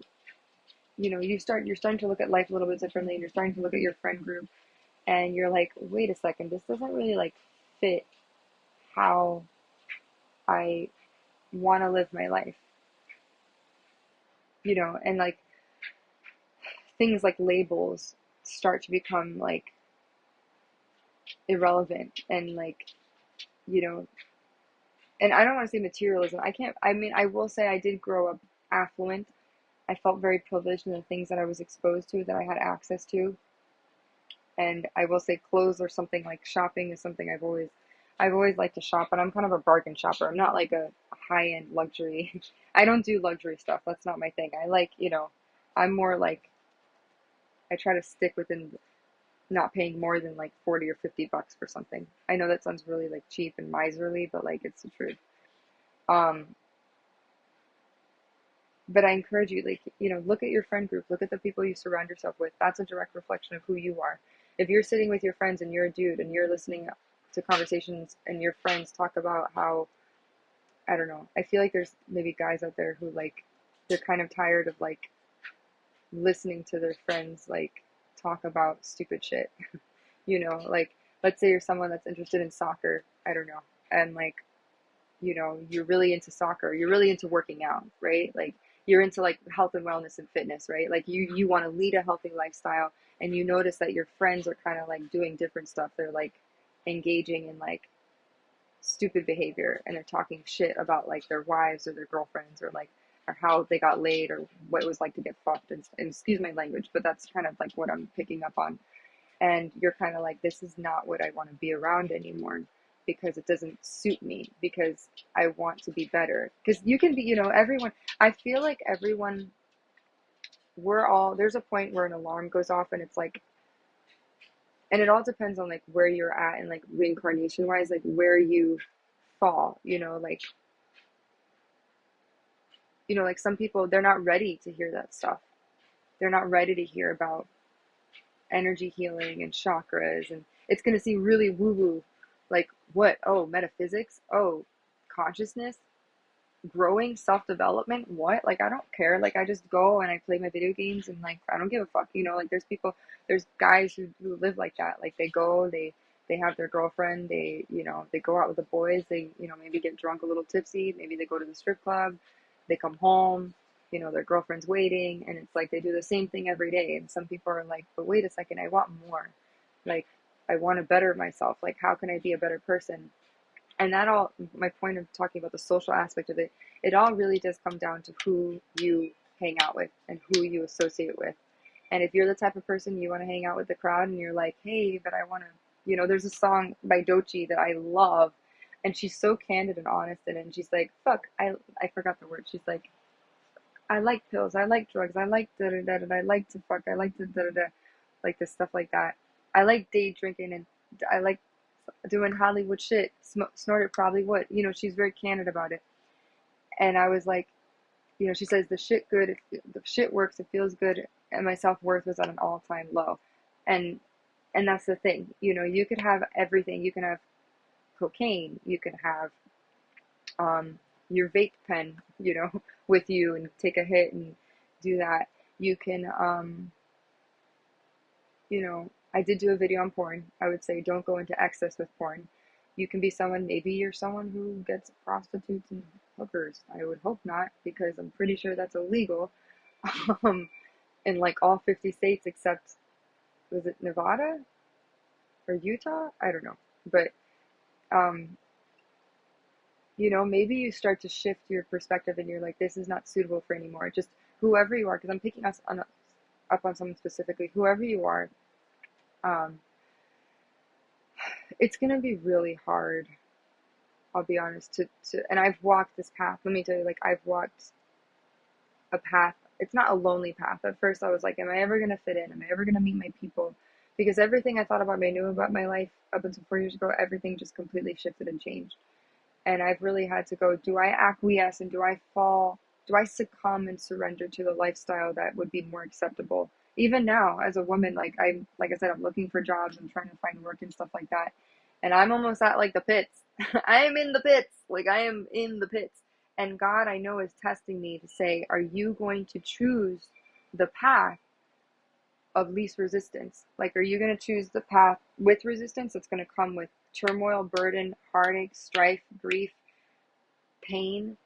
you're starting to look at life a little bit differently, and you're starting to look at your friend group, and you're like, wait a second, this doesn't really, like, fit how I want to live my life, and, like, things like labels start to become, like, irrelevant, and, like, you know, and I don't want to say materialism. I mean, I will say I did grow up affluent. I felt very privileged in the things that I was exposed to, that I had access to. And I will say clothes or something, like shopping is something I've always liked to shop, but I'm kind of a bargain shopper. I'm not like a high-end luxury. I don't do luxury stuff. That's not my thing. I like, I'm more like, I try to stick within not paying more than like 40 or $50 for something. I know that sounds really, like, cheap and miserly, but, like, it's the truth. Um, but I encourage you, like, look at your friend group, look at the people you surround yourself with. That's a direct reflection of who you are. If you're sitting with your friends and you're a dude and you're listening to conversations and your friends talk about how, I don't know, I feel like there's maybe guys out there who, like, they're kind of tired of, like, listening to their friends, like, talk about stupid shit. Like, let's say you're someone that's interested in soccer, I don't know, and, like, you're really into soccer, you're really into working out, right? Like, you're into, like, health and wellness and fitness, right? Like, you want to lead a healthy lifestyle, and you notice that your friends are kind of, like, doing different stuff. They're, like, engaging in, like, stupid behavior, and they're talking shit about, like, their wives or their girlfriends, or, like, or how they got laid, or what it was like to get fucked, and excuse my language, but that's kind of like what I'm picking up on. And you're kind of like, this is not what I want to be around anymore, because it doesn't suit me, because I want to be better. Because you can be, everyone, I feel like everyone, there's a point where an alarm goes off, and it's like, and it all depends on, like, where you're at, and, like, reincarnation wise, like, where you fall, like some people, they're not ready to hear that stuff. They're not ready to hear about energy healing and chakras, and it's going to seem really woo woo, like, what? Oh, metaphysics? Oh, consciousness? Growing, self-development? What? Like, I don't care. Like, I just go and I play my video games, and, like, I don't give a fuck. Like, there's guys who live like that. Like, they go, they have their girlfriend, they go out with the boys, they, maybe get drunk, a little tipsy, maybe they go to the strip club, they come home, their girlfriend's waiting, and it's like they do the same thing every day. And some people are like, but wait a second, I want more. Like, I want to better myself. Like, how can I be a better person? And that all, my point of talking about the social aspect of it, it all really does come down to who you hang out with and who you associate with. And if you're the type of person you want to hang out with the crowd and you're like, hey, but I want to, there's a song by Doechii that I love, and she's so candid and honest in it. And she's like, fuck, I forgot the word. She's like, I like pills, I like drugs, I like da da da da, I like to fuck, I like to da da da, like this stuff like that. I like day drinking, and I like doing Hollywood shit. Snort it probably would. She's very candid about it. And I was like, she says the shit good, the shit works, it feels good, and my self-worth was at an all-time low. And that's the thing. You could have everything. You can have cocaine. You can have your vape pen, with you, and take a hit and do that. You can, I did do a video on porn. I would say don't go into excess with porn. You can be someone, maybe you're someone who gets prostitutes and hookers. I would hope not, because I'm pretty sure that's illegal in like all 50 states except, was it Nevada or Utah? I don't know. But, maybe you start to shift your perspective and you're like, this is not suitable for anymore. Just whoever you are, because I'm picking us up on someone specifically, whoever you are, it's going to be really hard, I'll be honest, and I've walked this path. Let me tell you, like, I've walked a path. It's not a lonely path. At first I was like, am I ever going to fit in? Am I ever going to meet my people? Because everything I thought about, I knew about my life up until 4 years ago, everything just completely shifted and changed. And I've really had to go, do I acquiesce and do I succumb and surrender to the lifestyle that would be more acceptable? Even now, as a woman, like I said, I'm looking for jobs and trying to find work and stuff like that. And I'm almost at like the pits. I am in the pits. Like, I am in the pits. And God, I know, is testing me to say, are you going to choose the path of least resistance? Like, are you going to choose the path with resistance that's going to come with turmoil, burden, heartache, strife, grief, pain,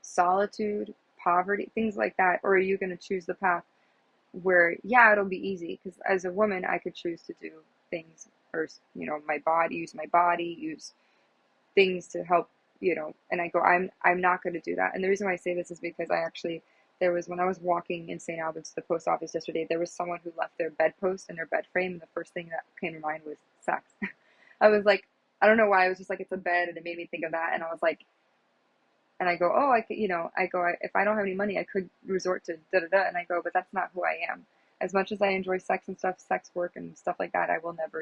solitude, poverty, things like that? Or are you going to choose the path where, yeah, it'll be easy? Because as a woman, I could choose to do things, or, use my body, use things to help, and I go, I'm not going to do that. And the reason why I say this is because when I was walking in St. Albans to the post office yesterday, there was someone who left their bedpost and their bed frame, and the first thing that came to mind was sex. I was like, I don't know why, I was just like, it's a bed, and it made me think of that, and I was like, and I go, oh, I could, if I don't have any money, I could resort to da-da-da, and I go, but that's not who I am. As much as I enjoy sex and stuff, sex work and stuff like that,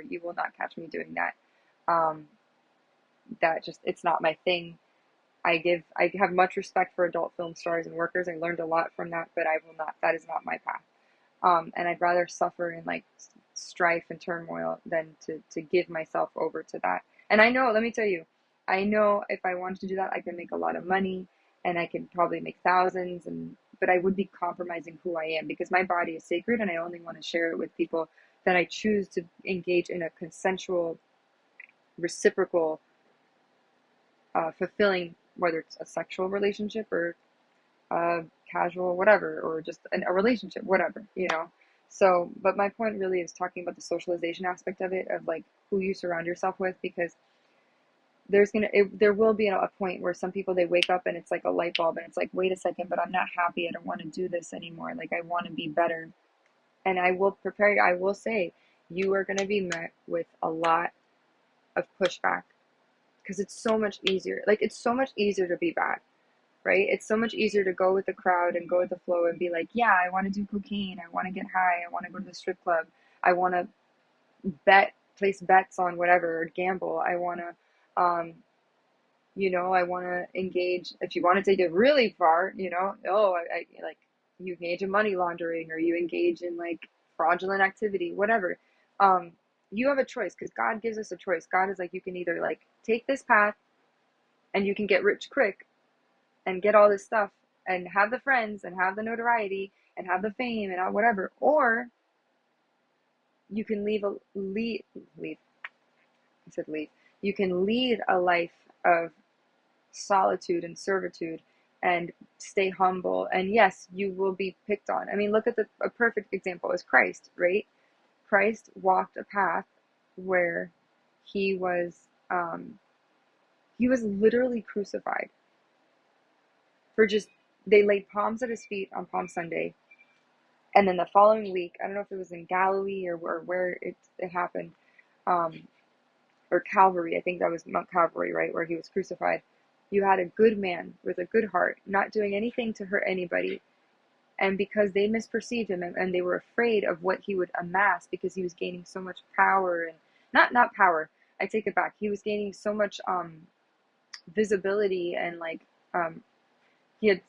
you will not catch me doing that. It's not my thing. I have much respect for adult film stars and workers. I learned a lot from that, but that is not my path. And I'd rather suffer in like strife and turmoil than to give myself over to that. And let me tell you, I know if I wanted to do that, I can make a lot of money and I can probably make thousands, but I would be compromising who I am, because my body is sacred and I only want to share it with people that I choose to engage in a consensual, reciprocal, fulfilling, whether it's a sexual relationship or casual, whatever, or just a relationship, whatever, So, but my point really is talking about the socialization aspect of it, of like who you surround yourself with, because there will be a point where some people, they wake up and it's like a light bulb and it's like, wait a second, but I'm not happy. I don't want to do this anymore. Like, I want to be better. And I will prepare you. I will say you are going to be met with a lot of pushback, because it's so much easier. Like, it's so much easier to be bad, right? It's so much easier to go with the crowd and go with the flow and be like, yeah, I want to do cocaine. I want to get high. I want to go to the strip club. I want to place bets on whatever, or gamble. I want to, I want to engage, if you want to take it really far, I like, you engage in money laundering, or you engage in like fraudulent activity, whatever. You have a choice, because God gives us a choice. God is like, you can either like take this path and you can get rich quick and get all this stuff and have the friends and have the notoriety and have the fame and whatever, or you can lead. I said lead. You can lead a life of solitude and servitude and stay humble. And yes, you will be picked on. I mean, look at a perfect example is Christ, right? Christ walked a path where he was um, he was literally crucified for just, they laid palms at his feet on Palm Sunday, and then the following week, I don't know if it was in Galilee or where it happened, um, or Calvary, I think that was Mount Calvary, right, where he was crucified. You had a good man with a good heart, not doing anything to hurt anybody, and because they misperceived him, and they were afraid of what he would amass because he was gaining so much power, and not power, I take it back, he was gaining so much visibility, and like he had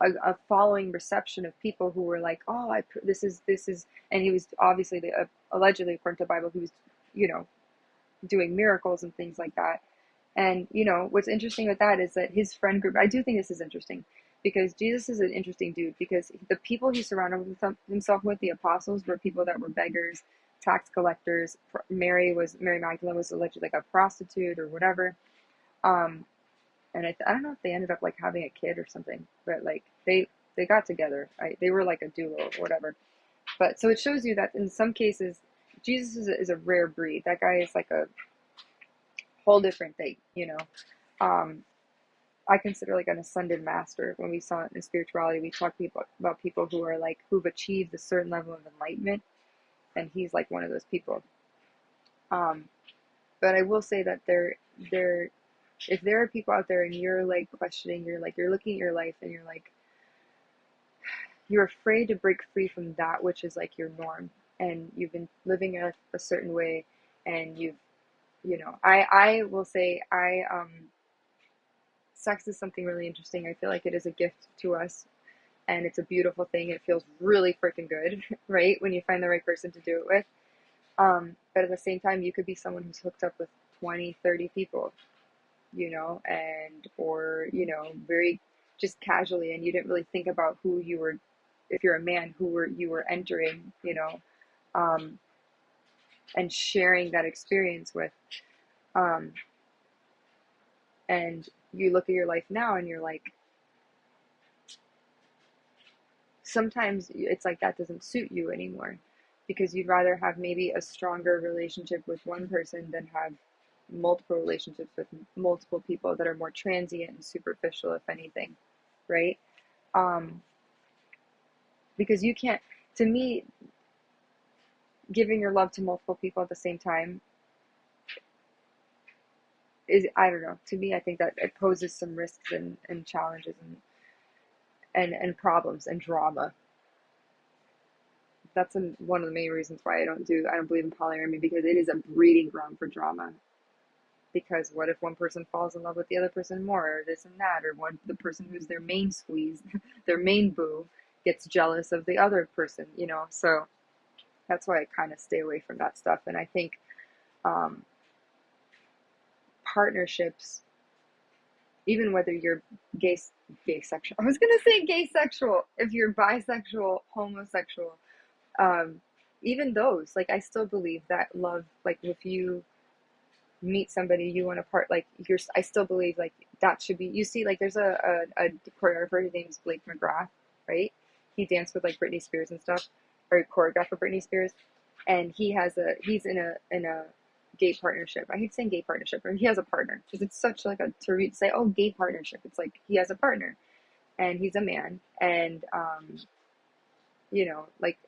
a following reception of people who were like, oh, this is, and he was obviously allegedly, according to the Bible, he was, you know, doing miracles and things like that. And you know what's interesting with that is that his friend group, I do think this is interesting, because Jesus is an interesting dude, because the people he surrounded himself with, the apostles, were people that were beggars, tax collectors. Mary Magdalene was allegedly like a prostitute or whatever. um and I don't know if they ended up like having a kid or something, but like they got together. They were like a duo or whatever. But so it shows you that in some cases, Jesus is a rare breed. That guy is like a whole different thing, you know. Um, I consider like an ascended master. When we saw it in spirituality, we talk about people who are like, who've achieved a certain level of enlightenment, and he's like one of those people. Um, but I will say that there, if there are people out there and you're like questioning, you're looking at your life and you're like, you're afraid to break free from that which is like your norm, and you've been living your life a certain way, and you know, I will say, sex is something really interesting. I feel like it is a gift to us, and it's a beautiful thing. It feels really freaking good, right, when you find the right person to do it with. But at the same time, you could be someone who's hooked up with 20, 30 people, you know, and or you know, very just casually, and you didn't really think about who you were, if you're a man, you were entering, you know, um, and sharing that experience with. Um, and you look at your life now and you're like, sometimes it's like that doesn't suit you anymore, because you'd rather have maybe a stronger relationship with one person than have multiple relationships with multiple people that are more transient and superficial, if anything, right? um because you can't, to me, giving your love to multiple people at the same time is, I don't know, to me, I think that it poses some risks and challenges and problems and drama. That's one of the main reasons why I don't believe in polyamory, because it is a breeding ground for drama. Because what if one person falls in love with the other person more, or this and that, or the person who's their main squeeze, their main boo, gets jealous of the other person, you know? So that's why I kind of stay away from that stuff. And I think um, partnerships, even whether you're gay sexual, I was gonna say gay sexual, if you're bisexual, homosexual, um, even those, like, I still believe that love, like, if you meet somebody you want to part, like, I still believe like that should be, you see, like, there's a choreographer, his name's Blake McGrath, right? He danced with like Britney Spears and stuff, or choreographed for Britney Spears, and he's in a gay partnership. I hate saying gay partnership, but he has a partner, because it's such like a to say, oh, gay partnership, it's like he has a partner, and he's a man, and you know, like,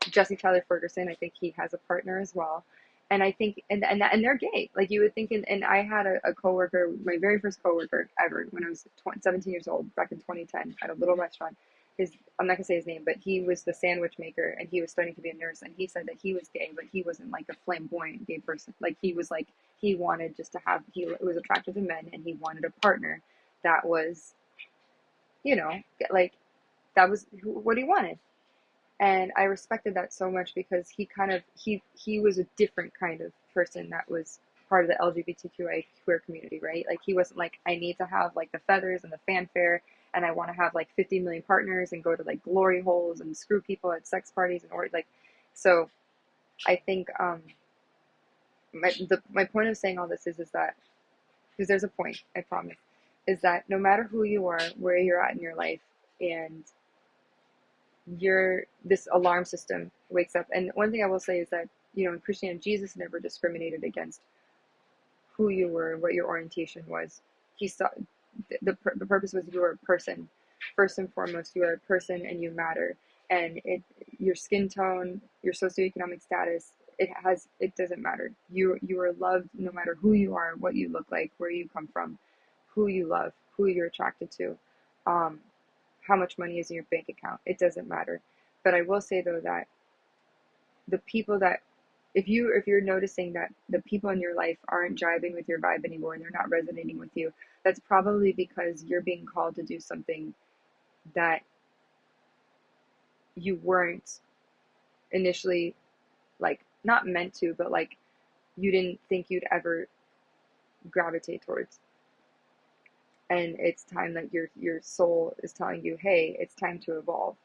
Jesse Tyler Ferguson, I think he has a partner as well. And I think, and they're gay. Like, you would think, and I had a coworker, my very first coworker ever, when I was 17 years old, back in 2010, at a little restaurant. I'm not gonna say his name, but he was the sandwich maker, and he was studying to be a nurse. And he said that he was gay, but he wasn't like a flamboyant gay person. Like, he was like, he wanted just to have, he was attracted to men, and he wanted a partner that was, you know, like, that was what he wanted. And I respected that so much, because he kind of, he was a different kind of person that was part of the LGBTQI queer community, right? Like, he wasn't like, I need to have like the feathers and the fanfare, and I want to have like 50 million partners and go to like glory holes and screw people at sex parties, and or like, so I think my point of saying all this is that, because there's a point, I promise, is that no matter who you are, where you're at in your life, and this alarm system wakes up. And one thing I will say is that, in Christianity, Jesus never discriminated against who you were, what your orientation was. He saw the purpose was you were a person. First and foremost, you are a person and you matter. And your skin tone, your socioeconomic status, it doesn't matter. You are loved no matter who you are, what you look like, where you come from, who you love, who you're attracted to, um, how much money is in your bank account. It doesn't matter. But I will say though that the people that if you're noticing that the people in your life aren't jiving with your vibe anymore and they're not resonating with you, that's probably because you're being called to do something that you weren't initially, like, not meant to, but like you didn't think you'd ever gravitate towards. And it's time that your soul is telling you, hey, it's time to evolve.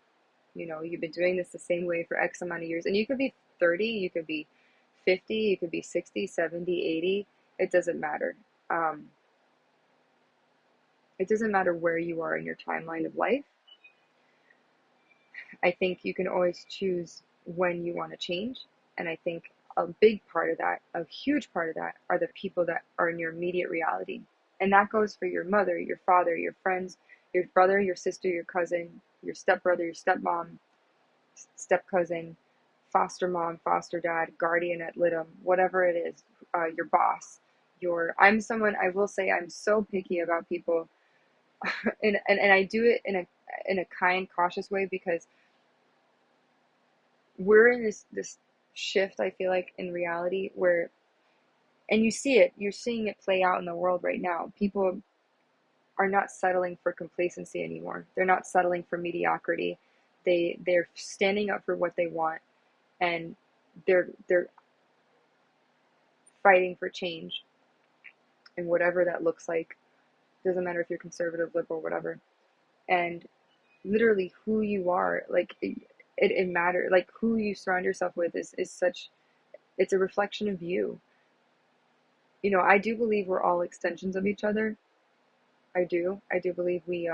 You've been doing this the same way for X amount of years. And you could be 30, you could be 50, you could be 60, 70, 80. It doesn't matter. Um, it doesn't matter where you are in your timeline of life. I think you can always choose when you want to change. And I think a big part of that, a huge part of that, are the people that are in your immediate reality. And that goes for your mother, your father, your friends, your brother, your sister, your cousin, your stepbrother, your stepmom, step cousin, foster mom, foster dad, guardian ad litem, whatever it is, your boss, I'm someone, I will say, I'm so picky about people, and I do it in a kind, cautious way, because we're in this shift, I feel like, in reality where, and you're seeing it play out in the world right now. People are not settling for complacency anymore. They're not settling for mediocrity. They're standing up for what they want, and they're fighting for change, and whatever that looks like. Doesn't matter if you're conservative, liberal, whatever. And literally who you are, like, it matters. Like, who you surround yourself with is such, it's a reflection of you. I do believe we're all extensions of each other. I do believe we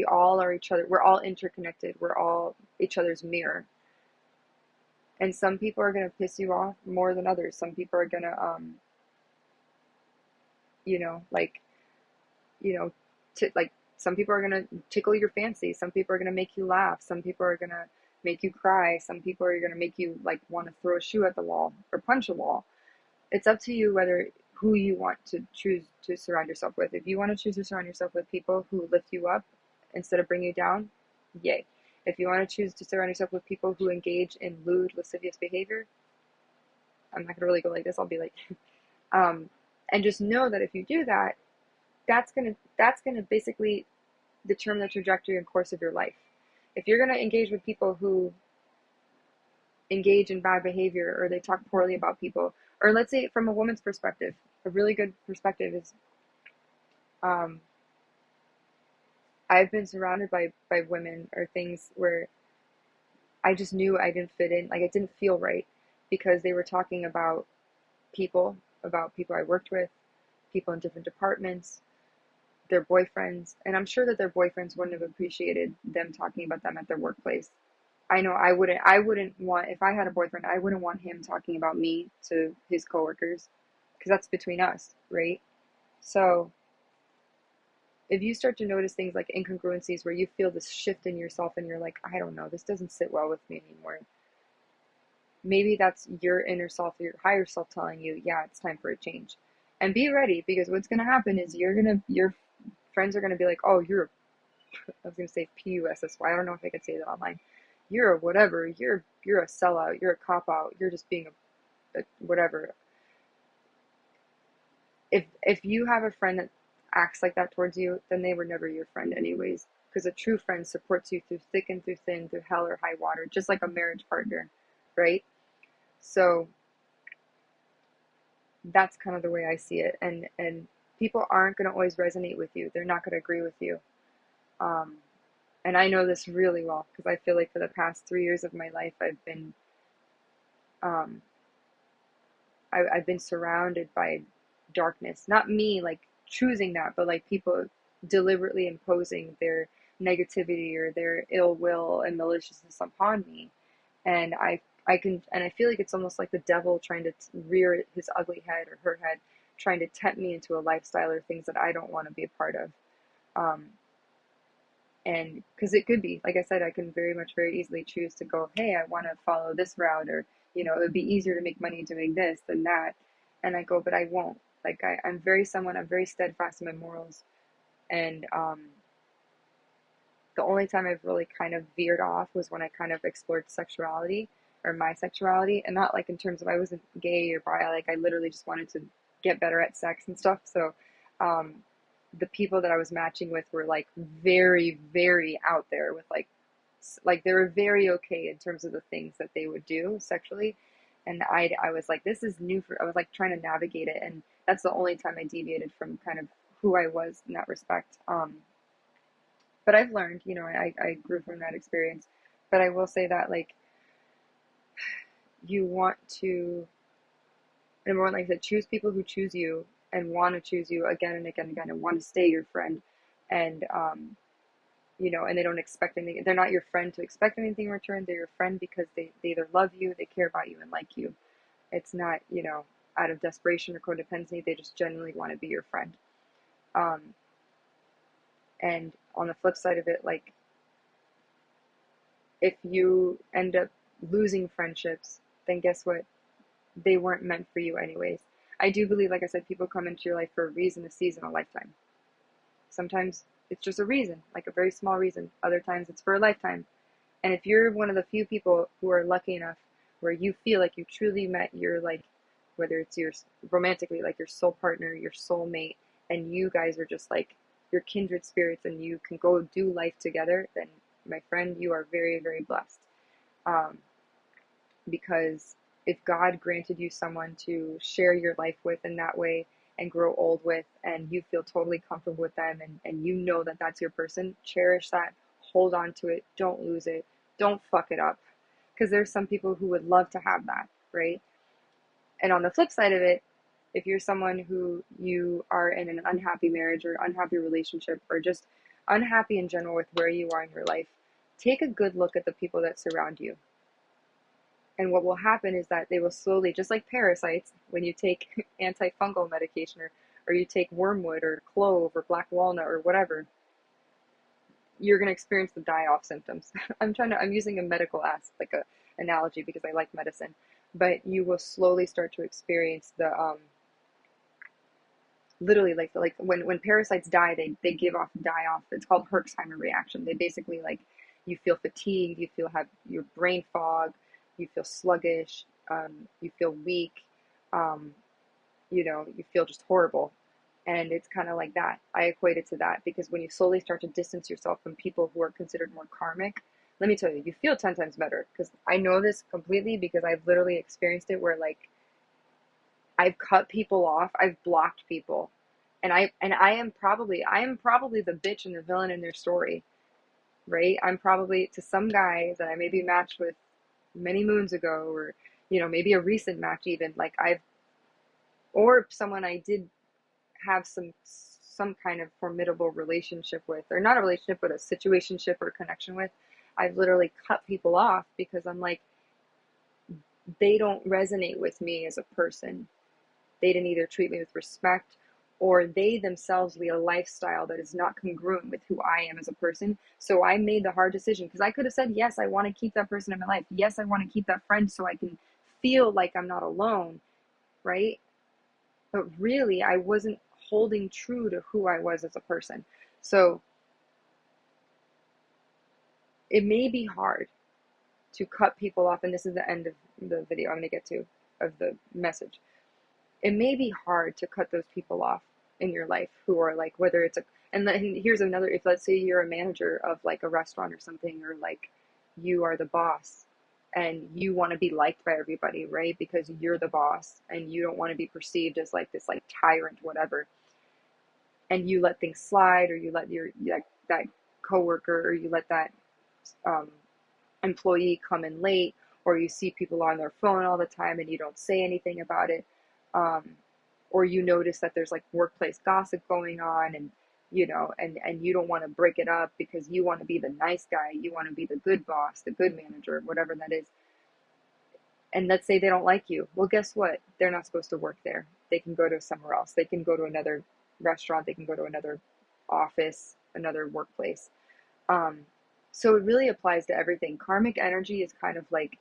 all are each other. We're all interconnected. We're all each other's mirror. And some people are going to piss you off more than others. Some people are going to like, like, some people are going to tickle your fancy. Some people are going to make you laugh. Some people are going to make you cry. Some people are going to make you, like, want to throw a shoe at the wall or punch a wall. It's up to you who you want to choose to surround yourself with. If you want to choose to surround yourself with people who lift you up instead of bring you down, yay. If you want to choose to surround yourself with people who engage in lewd, lascivious behavior, I'm not going to really go like this. I'll be like, and just know that if you do that, that's gonna basically determine the trajectory and course of your life. If you're gonna engage with people who engage in bad behavior, or they talk poorly about people, or let's say from a woman's perspective, a really good perspective is, um, I've been surrounded by women or things where I just knew I didn't fit in, like, it didn't feel right, because they were talking about people I worked with, people in different departments, their boyfriends, and I'm sure that their boyfriends wouldn't have appreciated them talking about them at their workplace. I know I wouldn't want, if I had a boyfriend, I wouldn't want him talking about me to his coworkers, because that's between us, right? So if you start to notice things like incongruencies where you feel this shift in yourself and you're like, I don't know, this doesn't sit well with me anymore. Maybe that's your inner self, your higher self telling you, yeah, it's time for a change. And be ready, because what's going to happen is your friends are going to be like, oh, I was going to say PUSSY. I don't know if I could say that online. You're a whatever. You're a sellout. You're a cop out. You're just being a whatever. If you have a friend that acts like that towards you, then they were never your friend anyways. Because a true friend supports you through thick and through thin, through hell or high water, just like a marriage partner, right? So that's kind of the way I see it. And people aren't going to always resonate with you. They're not going to agree with you. Um, and I know this really well, because I feel like for the past 3 years of my life, um, I've been surrounded by darkness. Not me, like, choosing that, but like people deliberately imposing their negativity or their ill will and maliciousness upon me. And I can, and I feel like it's almost like the devil trying to rear his ugly head or her head, trying to tempt me into a lifestyle or things that I don't want to be a part of. Um, and because it could be, like I said, I can very much, very easily choose to go, hey, I want to follow this route, or, you know, it would be easier to make money doing this than that. And I go, but I won't. Like, I'm very someone, I'm very steadfast in my morals. And the only time I've really kind of veered off was when I kind of explored sexuality or my sexuality, and not like in terms of I wasn't gay or bi, like I literally just wanted to get better at sex and stuff. So, um, the people that I was matching with were like very, very out there with like they were very okay in terms of the things that they would do sexually. And I was like, this is new for, I was like trying to navigate it. And that's the only time I deviated from kind of who I was in that respect. But I've learned, you know, I grew from that experience. But I will say that, like, you want to, number one, like I said, choose people who choose you and want to choose you again and again and again and want to stay your friend. And, you know, and they don't expect anything. They're not your friend to expect anything in return. They're your friend because they either love you, they care about you, and like you. It's not, you know, out of desperation or codependency. They just genuinely want to be your friend. Um, and on the flip side of it, like, if you end up losing friendships, then guess what? They weren't meant for you anyways. I do believe, like I said, people come into your life for a reason, a season, a lifetime. Sometimes it's just a reason, like a very small reason. Other times it's for a lifetime. And if you're one of the few people who are lucky enough where you feel like you truly met your, like, whether it's your romantically, like your soul partner, your soulmate, and you guys are just like your kindred spirits and you can go do life together, then my friend, you are very, very blessed. Um, because if God granted you someone to share your life with in that way and grow old with, and you feel totally comfortable with them, and you know that that's your person, cherish that, hold on to it, don't lose it, don't fuck it up. Because there's some people who would love to have that, right? And on the flip side of it, if you're someone who you are in an unhappy marriage or unhappy relationship or just unhappy in general with where you are in your life, take a good look at the people that surround you. And what will happen is that they will slowly, just like parasites, when you take antifungal medication or you take wormwood or clove or black walnut or whatever, you're going to experience the die-off symptoms. I'm using a medical like a analogy because I like medicine, but you will slowly start to experience the, literally like when parasites die, they give off die off. It's called Herxheimer reaction. They basically, like, you feel fatigued, you feel have your brain fog, you feel sluggish, you feel weak, um, you know, you feel just horrible. And it's kind of like that. I equate it to that because when you slowly start to distance yourself from people who are considered more karmic, let me tell you, you feel 10 times better. Because I know this completely because I've literally experienced it where, like, I've cut people off, I've blocked people, and I am probably the bitch and the villain in their story, right? I'm probably, to some guy that I maybe matched with many moons ago, or, you know, maybe a recent match even, like or someone I did have some kind of formidable relationship with, or not a relationship, but a situationship or connection with. I've literally cut people off because I'm like, they don't resonate with me as a person. They didn't either treat me with respect, or they themselves lead a lifestyle that is not congruent with who I am as a person. So I made the hard decision because I could have said, yes, I want to keep that person in my life. Yes, I want to keep that friend so I can feel like I'm not alone, right? But really, I wasn't holding true to who I was as a person. So it may be hard to cut people off, and this is the end of the video I'm going to get to, of the message. It may be hard to cut those people off in your life who are like, whether it's a, and here's another, if let's say you're a manager of like a restaurant or something, or like you are the boss and you want to be liked by everybody, right? Because you're the boss and you don't want to be perceived as like this like tyrant, whatever. And you let things slide, or you let your, like, that coworker, or you let that um, employee come in late, or you see people on their phone all the time and you don't say anything about it. Um, or you notice that there's like workplace gossip going on, and and you don't want to break it up because you want to be the nice guy, you want to be the good boss, the good manager, whatever that is. And let's say they don't like you. Well, guess what? They're not supposed to work there. They can go to somewhere else. They can go to another restaurant. They can go to another office, another workplace. Um, so it really applies to everything. Karmic energy is kind of like,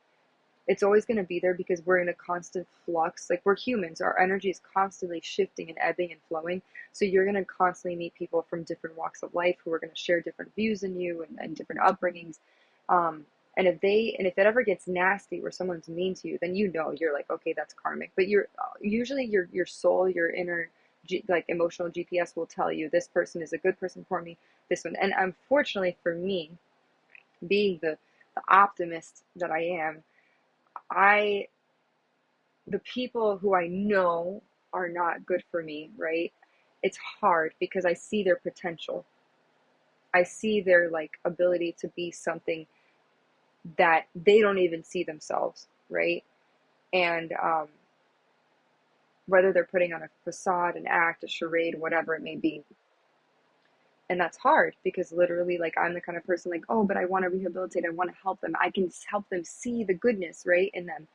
it's always going to be there because we're in a constant flux. Like, we're humans, our energy is constantly shifting and ebbing and flowing. So you're going to constantly meet people from different walks of life who are going to share different views than you, and different upbringings. Um, and if it ever gets nasty where someone's mean to you, then you're like, okay, that's karmic. But you're usually your soul, your inner like emotional GPS will tell you this person is a good person for me. This one, and unfortunately for me, being the optimist that I am, I the people who I know are not good for me, right? It's hard because I see their potential. I see their like ability to be something that they don't even see themselves, right? And whether they're putting on a facade, an act, a charade, whatever it may be. And that's hard because literally, like, I'm the kind of person like, oh, but I want to rehabilitate, I want to help them, I can help them see the goodness, right, in them.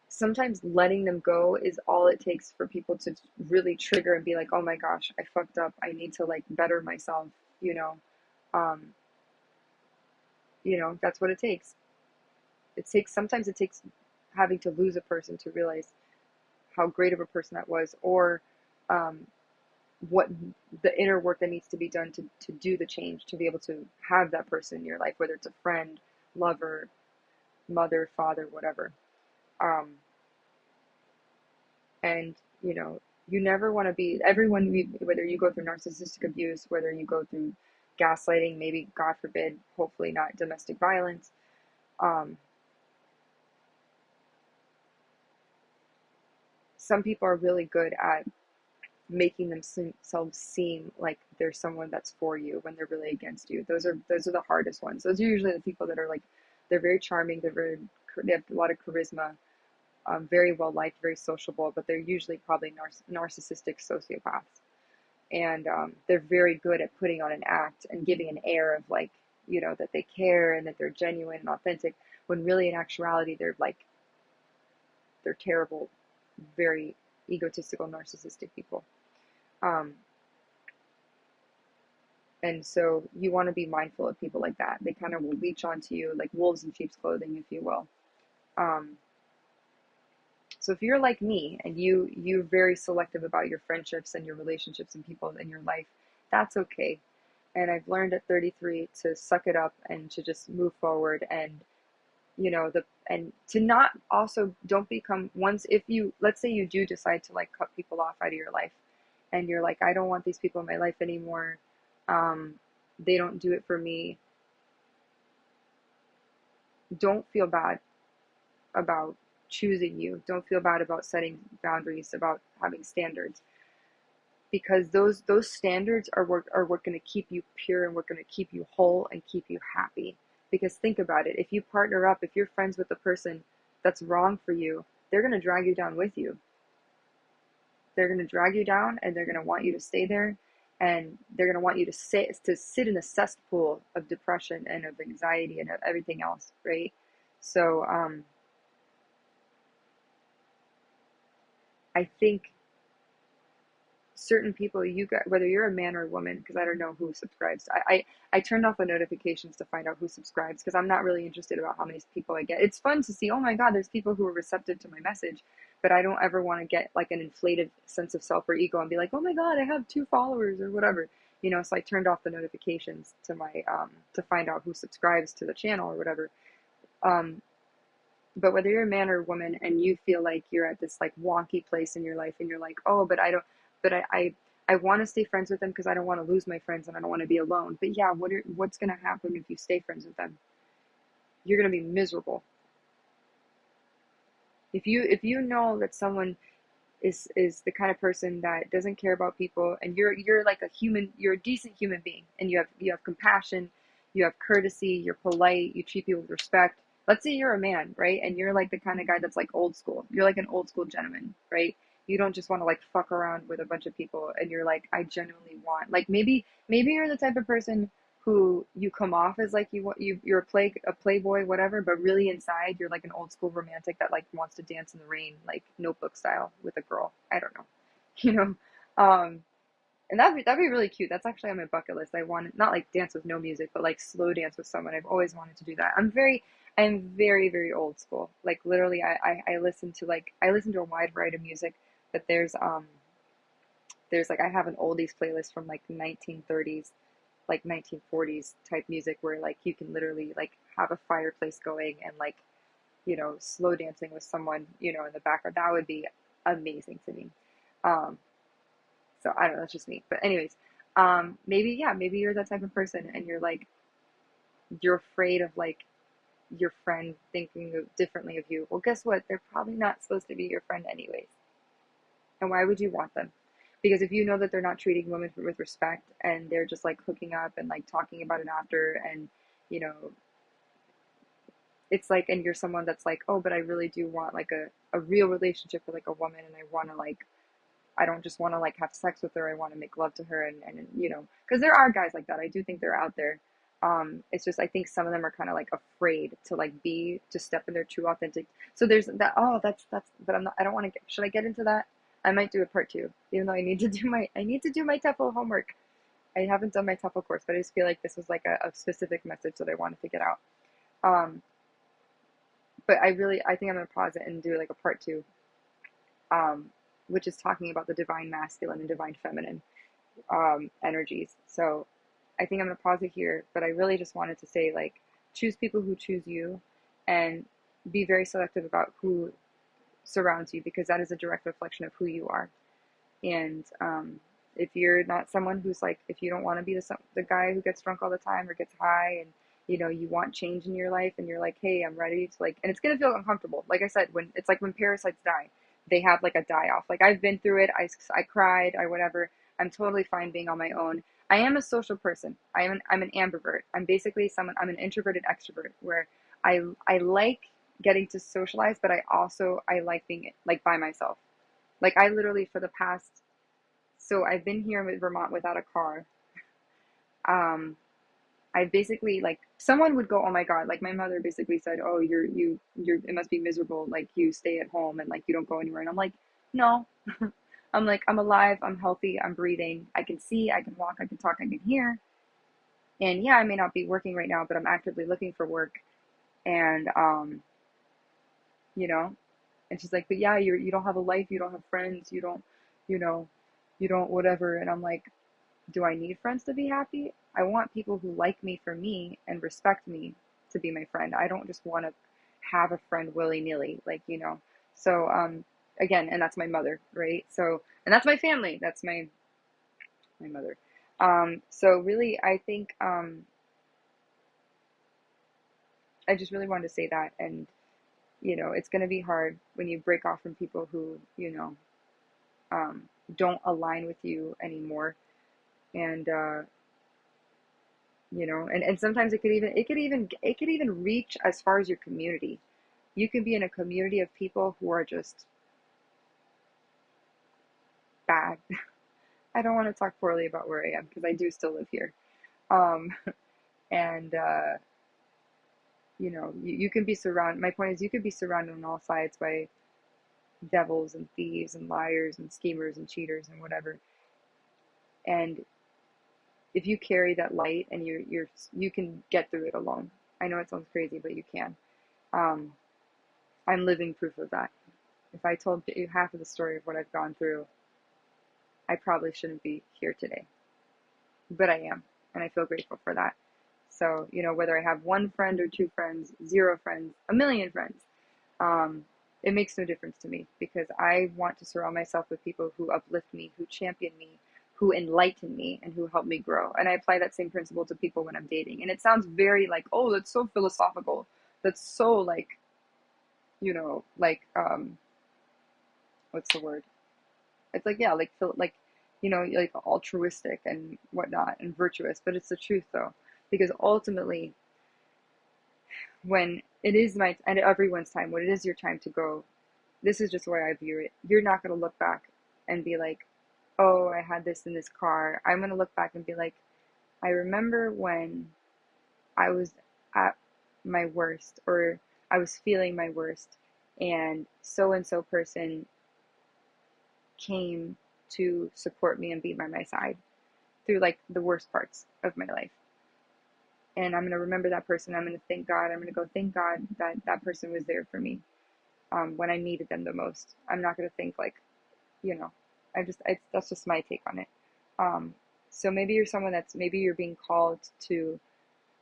Sometimes letting them go is all it takes for people to really trigger and be like, oh my gosh, I fucked up, I need to like better myself, you know. um that's what it takes. Sometimes it takes having to lose a person to realize how great of a person that was, or um what the inner work that needs to be done to do the change, to be able to have that person in your life, whether it's a friend, lover, mother, father, whatever. um and you never want to be everyone. Whether you go through narcissistic abuse, whether you go through gaslighting, maybe god forbid, hopefully not domestic violence, um some people are really good at making themselves seem like there's someone that's for you when they're really against you. Those are the hardest ones. Those are usually the people that are like, they're very charming, they have a lot of charisma, very well liked, very sociable, but they're usually probably narcissistic sociopaths. And they're very good at putting on an act and giving an air of like, that they care and that they're genuine and authentic, when really in actuality they're terrible, very egotistical, narcissistic people. Um, and so you want to be mindful of people like that. They kind of will leech onto you like wolves in sheep's clothing, if you will. Um, so if you're like me and you're very selective about your friendships and your relationships and people in your life, that's okay. And I've learned at 33 to suck it up and to just move forward, and and to not also don't become, once, if you, let's say you do decide to like cut people off out of your life, and you're like, I don't want these people in my life anymore, um, they don't do it for me. Don't feel bad about choosing you. Don't feel bad about setting boundaries, about having standards, because those standards are what going to keep you pure, and what going to keep you whole and keep you happy. Because think about it, if you partner up, if you're friends with the person that's wrong for you, they're going to drag you down with you. They're going to drag you down, and they're going to want you to stay there, and they're going to want you to sit in a cesspool of depression and of anxiety and of everything else, right? So I think certain people, you got, whether you're a man or a woman, because I don't know who subscribes. I turned off the notifications to find out who subscribes, because I'm not really interested about how many people I get. It's fun to see, oh my god, there's people who are receptive to my message, but I don't ever want to get like an inflated sense of self or ego and be like, oh my god, I have 2 followers or whatever. So I turned off the notifications to my to find out who subscribes to the channel or whatever. um but whether you're a man or a woman and you feel like you're at this like wonky place in your life, and you're like, oh, but I don't, but I want to stay friends with them because I don't want to lose my friends and I don't want to be alone. But yeah, what's going to happen if you stay friends with them? You're going to be miserable. If you know that someone is the kind of person that doesn't care about people, and you're like a human, you're a decent human being, and you have compassion, you have courtesy, you're polite, you treat people with respect. Let's say you're a man, right? And you're like the kind of guy that's like old school. You're like an old school gentleman, right? You don't just want to like fuck around with a bunch of people and you're like, I genuinely want, like, maybe you're the type of person who you come off as like you're a playboy, whatever, but really inside you're like an old school romantic that like wants to dance in the rain, like Notebook style with a girl. I don't know, you know. Um, and that'd be really cute. That's actually on my bucket list. I want not like dance with no music, but like slow dance with someone. I've always wanted to do that. I'm very, very old school. Like literally, I listen to a wide variety of music. But there's like I have an oldies playlist from like 1930s, like 1940s type music where like you can literally like have a fireplace going and like slow dancing with someone in the background. That would be amazing to me. Um, so I don't know, that's just me. But anyways, maybe yeah, maybe you're that type of person and you're afraid of like your friend thinking differently of you. Well, guess what? They're probably not supposed to be your friend anyways. And why would you want them? Because if you know that they're not treating women with respect and they're just like hooking up and like talking about it after and you know it's like and you're someone that's like, oh, but I really do want like a real relationship with like a woman and I want to like I don't just want to like have sex with her. I want to make love to her and because there are guys like that. I do think they're out there. It's just I think some of them are kind of like afraid to like to step in their true authentic. So there's that. Oh, that's. But I'm not. I don't want to get. Should I get into that? I might do a part two, even though I need to do my TEFL homework. I haven't done my TEFL course, but I just feel like this was like a specific message that I wanted to get out. Um, but I think I'm gonna pause it and do like a part two. Um, which is talking about the divine masculine and divine feminine energies. So I think I'm going to pause it here, but I really just wanted to say like choose people who choose you and be very selective about who surrounds you because that is a direct reflection of who you are. And if you're not someone who's like, if you don't want to be the guy who gets drunk all the time or gets high and you want change in your life and you're like, hey, I'm ready to like, and it's going to feel uncomfortable. Like I said, when it's like when parasites die, they have like a die off. Like I've been through it. I cried, I whatever. I'm totally fine being on my own. I am a social person. I'm an ambivert. I'm an introverted extrovert where I like getting to socialize, but I like being like by myself. Like I literally for the past so I've been here in Vermont without a car. Um, I basically like someone would go, oh my God, like my mother basically said, oh, it must be miserable. Like you stay at home and like you don't go anywhere. And I'm like, no, I'm like, I'm alive. I'm healthy. I'm breathing. I can see, I can walk, I can talk, I can hear. And yeah, I may not be working right now, but I'm actively looking for work. And, you know, and she's like, but yeah, you don't have a life. You don't have friends. You know, you don't whatever. And I'm like, do I need friends to be happy? I want people who like me for me and respect me to be my friend. I don't just want to have a friend willy-nilly, like, So, again, and that's my mother, right? So, and that's my family. That's my mother. So really, I think, I just really wanted to say that. And, it's going to be hard when you break off from people who, um, don't align with you anymore. And, and sometimes it could even reach as far as your community. You can be in a community of people who are just bad. I don't want to talk poorly about where I am because I do still live here. Um, and you can be surrounded. My point is, you could be surrounded on all sides by devils and thieves and liars and schemers and cheaters and whatever. And if you carry that light and you can get through it alone. I know it sounds crazy, but you can. Um, I'm living proof of that. If I told you half of the story of what I've gone through, I probably shouldn't be here today. But I am, and I feel grateful for that. So, whether I have one friend or two friends, zero friends, a million friends, um, it makes no difference to me because I want to surround myself with people who uplift me, who champion me, who enlighten me, and who help me grow. And I apply that same principle to people when I'm dating. And it sounds very like, oh, that's so philosophical. That's so like, like, what's the word? It's like, yeah, like, like altruistic and whatnot and virtuous, but it's the truth though, because ultimately, when it is and everyone's time, when it is your time to go, this is just the way I view it. You're not going to look back and be like, oh, I had this in this car. I'm going to look back and be like, I remember when I was at my worst, or I was feeling my worst, and so person came to support me and be by my side through like the worst parts of my life. And I'm going to remember that person. I'm going to thank God. I'm going to go, thank God that that person was there for me when I needed them the most. I'm not going to think like, you know, that's just my take on it. So maybe you're someone maybe you're being called to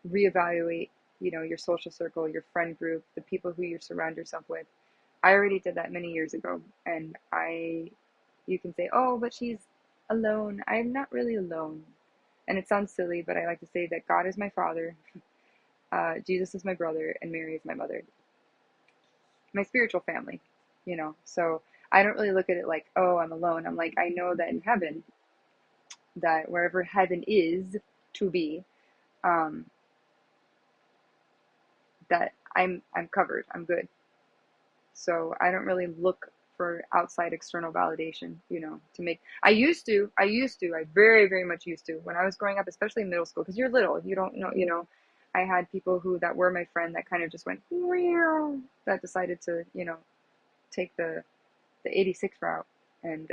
reevaluate, your social circle, your friend group, the people who you surround yourself with. I already did that many years ago, and you can say, oh, but she's alone. I'm not really alone. And it sounds silly, but I like to say that God is my father, Jesus is my brother, and Mary is my mother. My spiritual family, So I don't really look at it like, oh, I'm alone. I'm like, I know that in heaven, that wherever heaven is to be, um, that I'm covered. I'm good. So I don't really look for outside external validation, to make. I very, very much used to when I was growing up, especially in middle school, because you're little, you don't know. I had people that were my friend that kind of just went, that decided to, take the 86 route and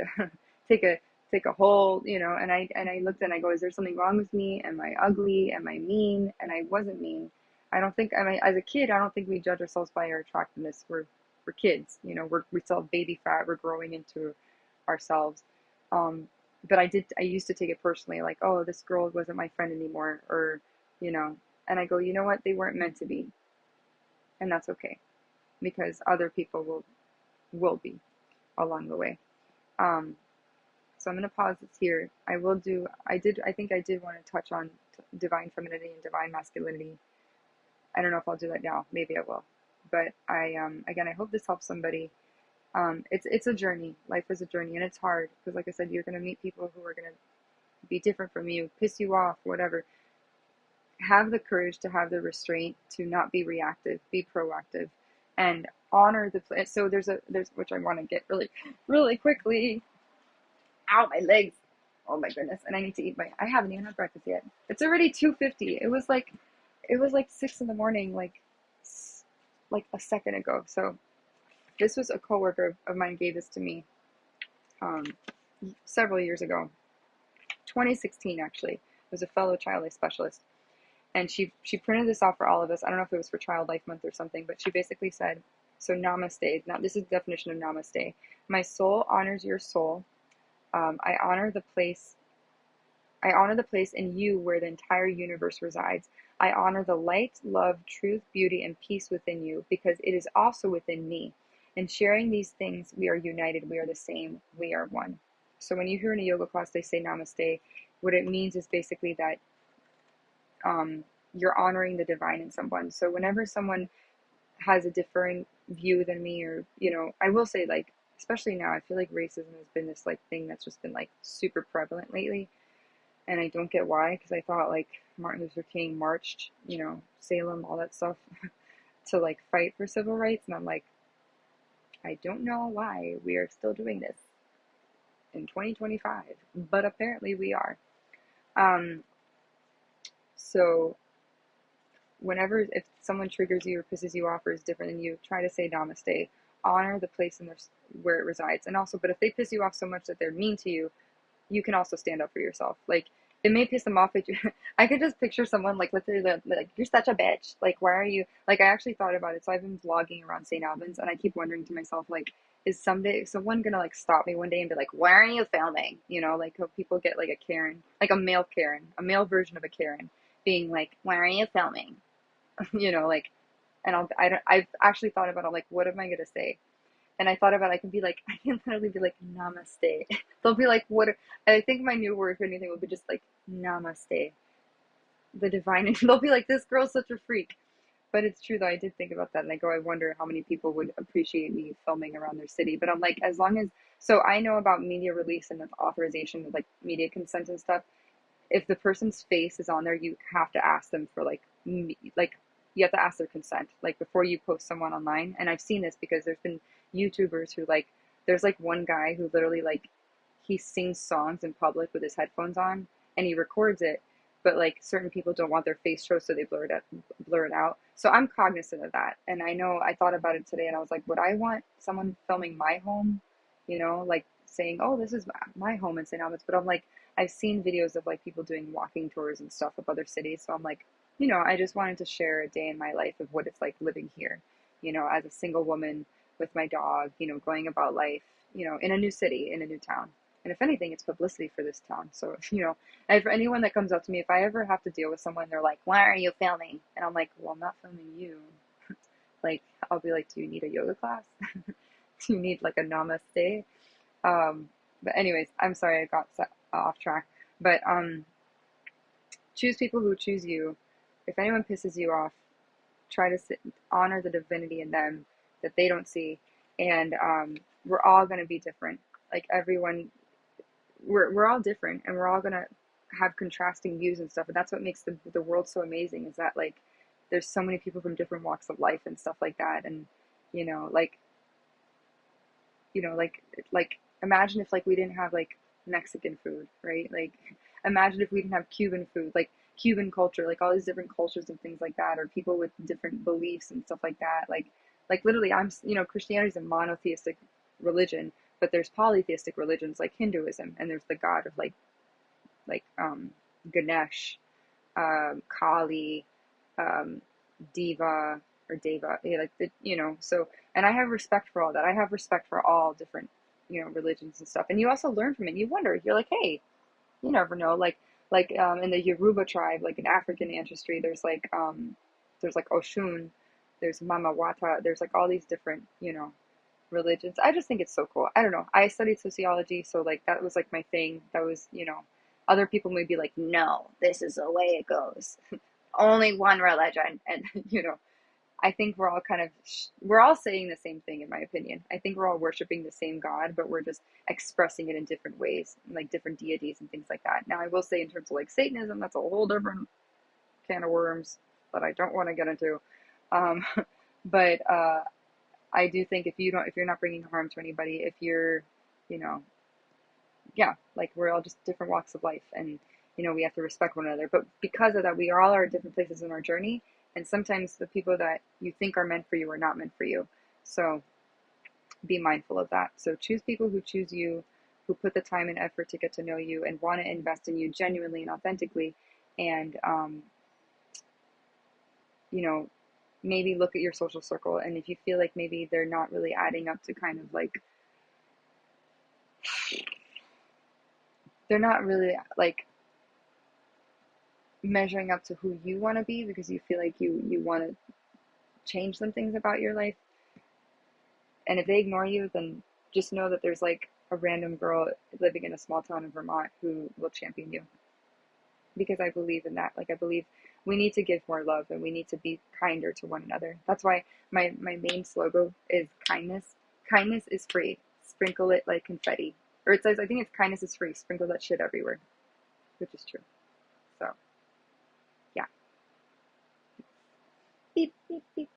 take a whole, and I looked and I go, is there something wrong with me? Am I ugly? Am I mean? And I wasn't mean. I don't think, as a kid, I don't think we judge ourselves by our attractiveness. We're kids, we still have baby fat. We're growing into ourselves. But I used to take it personally, like, oh, this girl wasn't my friend anymore, or, and I go, you know what? They weren't meant to be. And that's okay, because other people will be along the way. So I'm going to pause this here. I think I did want to touch on divine femininity and divine masculinity. I don't know if I'll do that now. Maybe I will. But again, I hope this helps somebody. It's a journey. Life is a journey, and it's hard because, like I said, you're going to meet people who are going to be different from you, piss you off, whatever. Have the courage to have the restraint to not be reactive, be proactive, and honor the place. So there's which I want to get really, really quickly. Ow, my legs. Oh my goodness. And I need to eat I haven't even had breakfast yet. It's already 2:50. It was like 6 in the morning, like a second ago. So this was a coworker of mine gave this to me several years ago. 2016 actually. It was a fellow child life specialist. And she printed this off for all of us. I don't know if it was for Child Life Month or something, but she basically said, so namaste. Now this is the definition of namaste. My soul honors your soul. I honor the place in you where the entire universe resides. I honor the light, love, truth, beauty, and peace within you because it is also within me. In sharing these things, we are united, we are the same, we are one. So when you hear in a yoga class they say namaste, what it means is basically that you're honoring the divine in someone. So whenever someone has a different view than me, or, I will say, like, especially now, I feel like racism has been this like thing that's just been like super prevalent lately. And I don't get why, because I thought like Martin Luther King marched, Salem, all that stuff, to like fight for civil rights. And I'm like, I don't know why we are still doing this in 2025, but apparently we are. So if someone triggers you or pisses you off or is different than you, try to say namaste. Honor the place where it resides. And also, but if they piss you off so much that they're mean to you, you can also stand up for yourself. Like, it may piss them off at you. I could just picture someone like literally like, you're such a bitch. Like, why are you, like, I actually thought about it. So I've been vlogging around St. Albans, and I keep wondering to myself, like, is someone gonna like stop me one day and be like, why are you filming? Like how people get like a Karen, like a male version of a Karen being like, why are you filming? Like, and I've actually thought about it, like, what am I gonna say? And I thought about, I can literally be like, namaste. They'll be like, what? I think my new word for anything would be just like, namaste. The divine. And they'll be like, this girl's such a freak. But it's true, though. I did think about that. And I wonder how many people would appreciate me filming around their city. But I'm like, so I know about media release and authorization of like media consent and stuff. If the person's face is on there, you have to ask them for you have to ask their consent, like before you post someone online. And I've seen this because there's been YouTubers who like, there's like one guy who literally like, he sings songs in public with his headphones on and he records it, but like certain people don't want their face shown, so they blur it out. So I'm cognizant of that, and I know I thought about it today, and I was like, would I want someone filming my home, like saying, "Oh, this is my home in St. Albans"? But I'm like, I've seen videos of like people doing walking tours and stuff of other cities, so I'm like, I just wanted to share a day in my life of what it's like living here, as a single woman with my dog, going about life, in a new city, in a new town. And if anything, it's publicity for this town. So, and for anyone that comes up to me, if I ever have to deal with someone, they're like, "Why are you filming?" And I'm like, "Well, I'm not filming you." Like, I'll be like, "Do you need a yoga class? Do you need like a namaste?" But anyways, I'm sorry I got off track. But choose people who choose you. If anyone pisses you off, try to honor the divinity in them that they don't see. And we're all going to be different. Like everyone, we're all different, and we're all going to have contrasting views and stuff. And that's what makes the world so amazing, is that like there's so many people from different walks of life and stuff like that. And like like imagine if like we didn't have like Mexican food, right? Like imagine if we didn't have Cuban food, like Cuban culture, like all these different cultures and things like that, or people with different beliefs and stuff like that. Like literally, Christianity is a monotheistic religion, but there's polytheistic religions like Hinduism, and there's the god of like Ganesh, Kali, um, Diva or Deva, yeah, like so. And I have respect for all that. I have respect for all different, religions and stuff. And you also learn from it. You wonder. You're like, hey, you never know. Like in the Yoruba tribe, like in African ancestry, there's like Oshun, there's Mama Wata, there's like all these different, religions. I just think it's so cool. I don't know. I studied sociology, so like that was like my thing. That was, other people may be like, no, this is the way it goes. Only one religion. And, I think we're all we're all saying the same thing, in my opinion. I think we're all worshiping the same God, but we're just expressing it in different ways, like different deities and things like that. Now, I will say in terms of like Satanism, that's a whole different can of worms that I don't want to get into. Um, but I do think if you're not bringing harm to anybody, if you're, you know, yeah, like we're all just different walks of life, and we have to respect one another. But because of that, we all are at different places in our journey, and sometimes the people that you think are meant for you are not meant for you. So be mindful of that. So choose people who choose you, who put the time and effort to get to know you and want to invest in you genuinely and authentically, and maybe look at your social circle, and if you feel like maybe they're not really adding up to kind of like, they're not really like measuring up to who you want to be, because you feel like you want to change some things about your life, and if they ignore you, then just know that there's like a random girl living in a small town in Vermont who will champion you, because I believe in that. Like I believe we need to give more love, and we need to be kinder to one another. That's why my main slogan is kindness. Kindness is free. Sprinkle it like confetti. Or it says, I think it's kindness is free. Sprinkle that shit everywhere, which is true. So, yeah. Beep, beep, beep.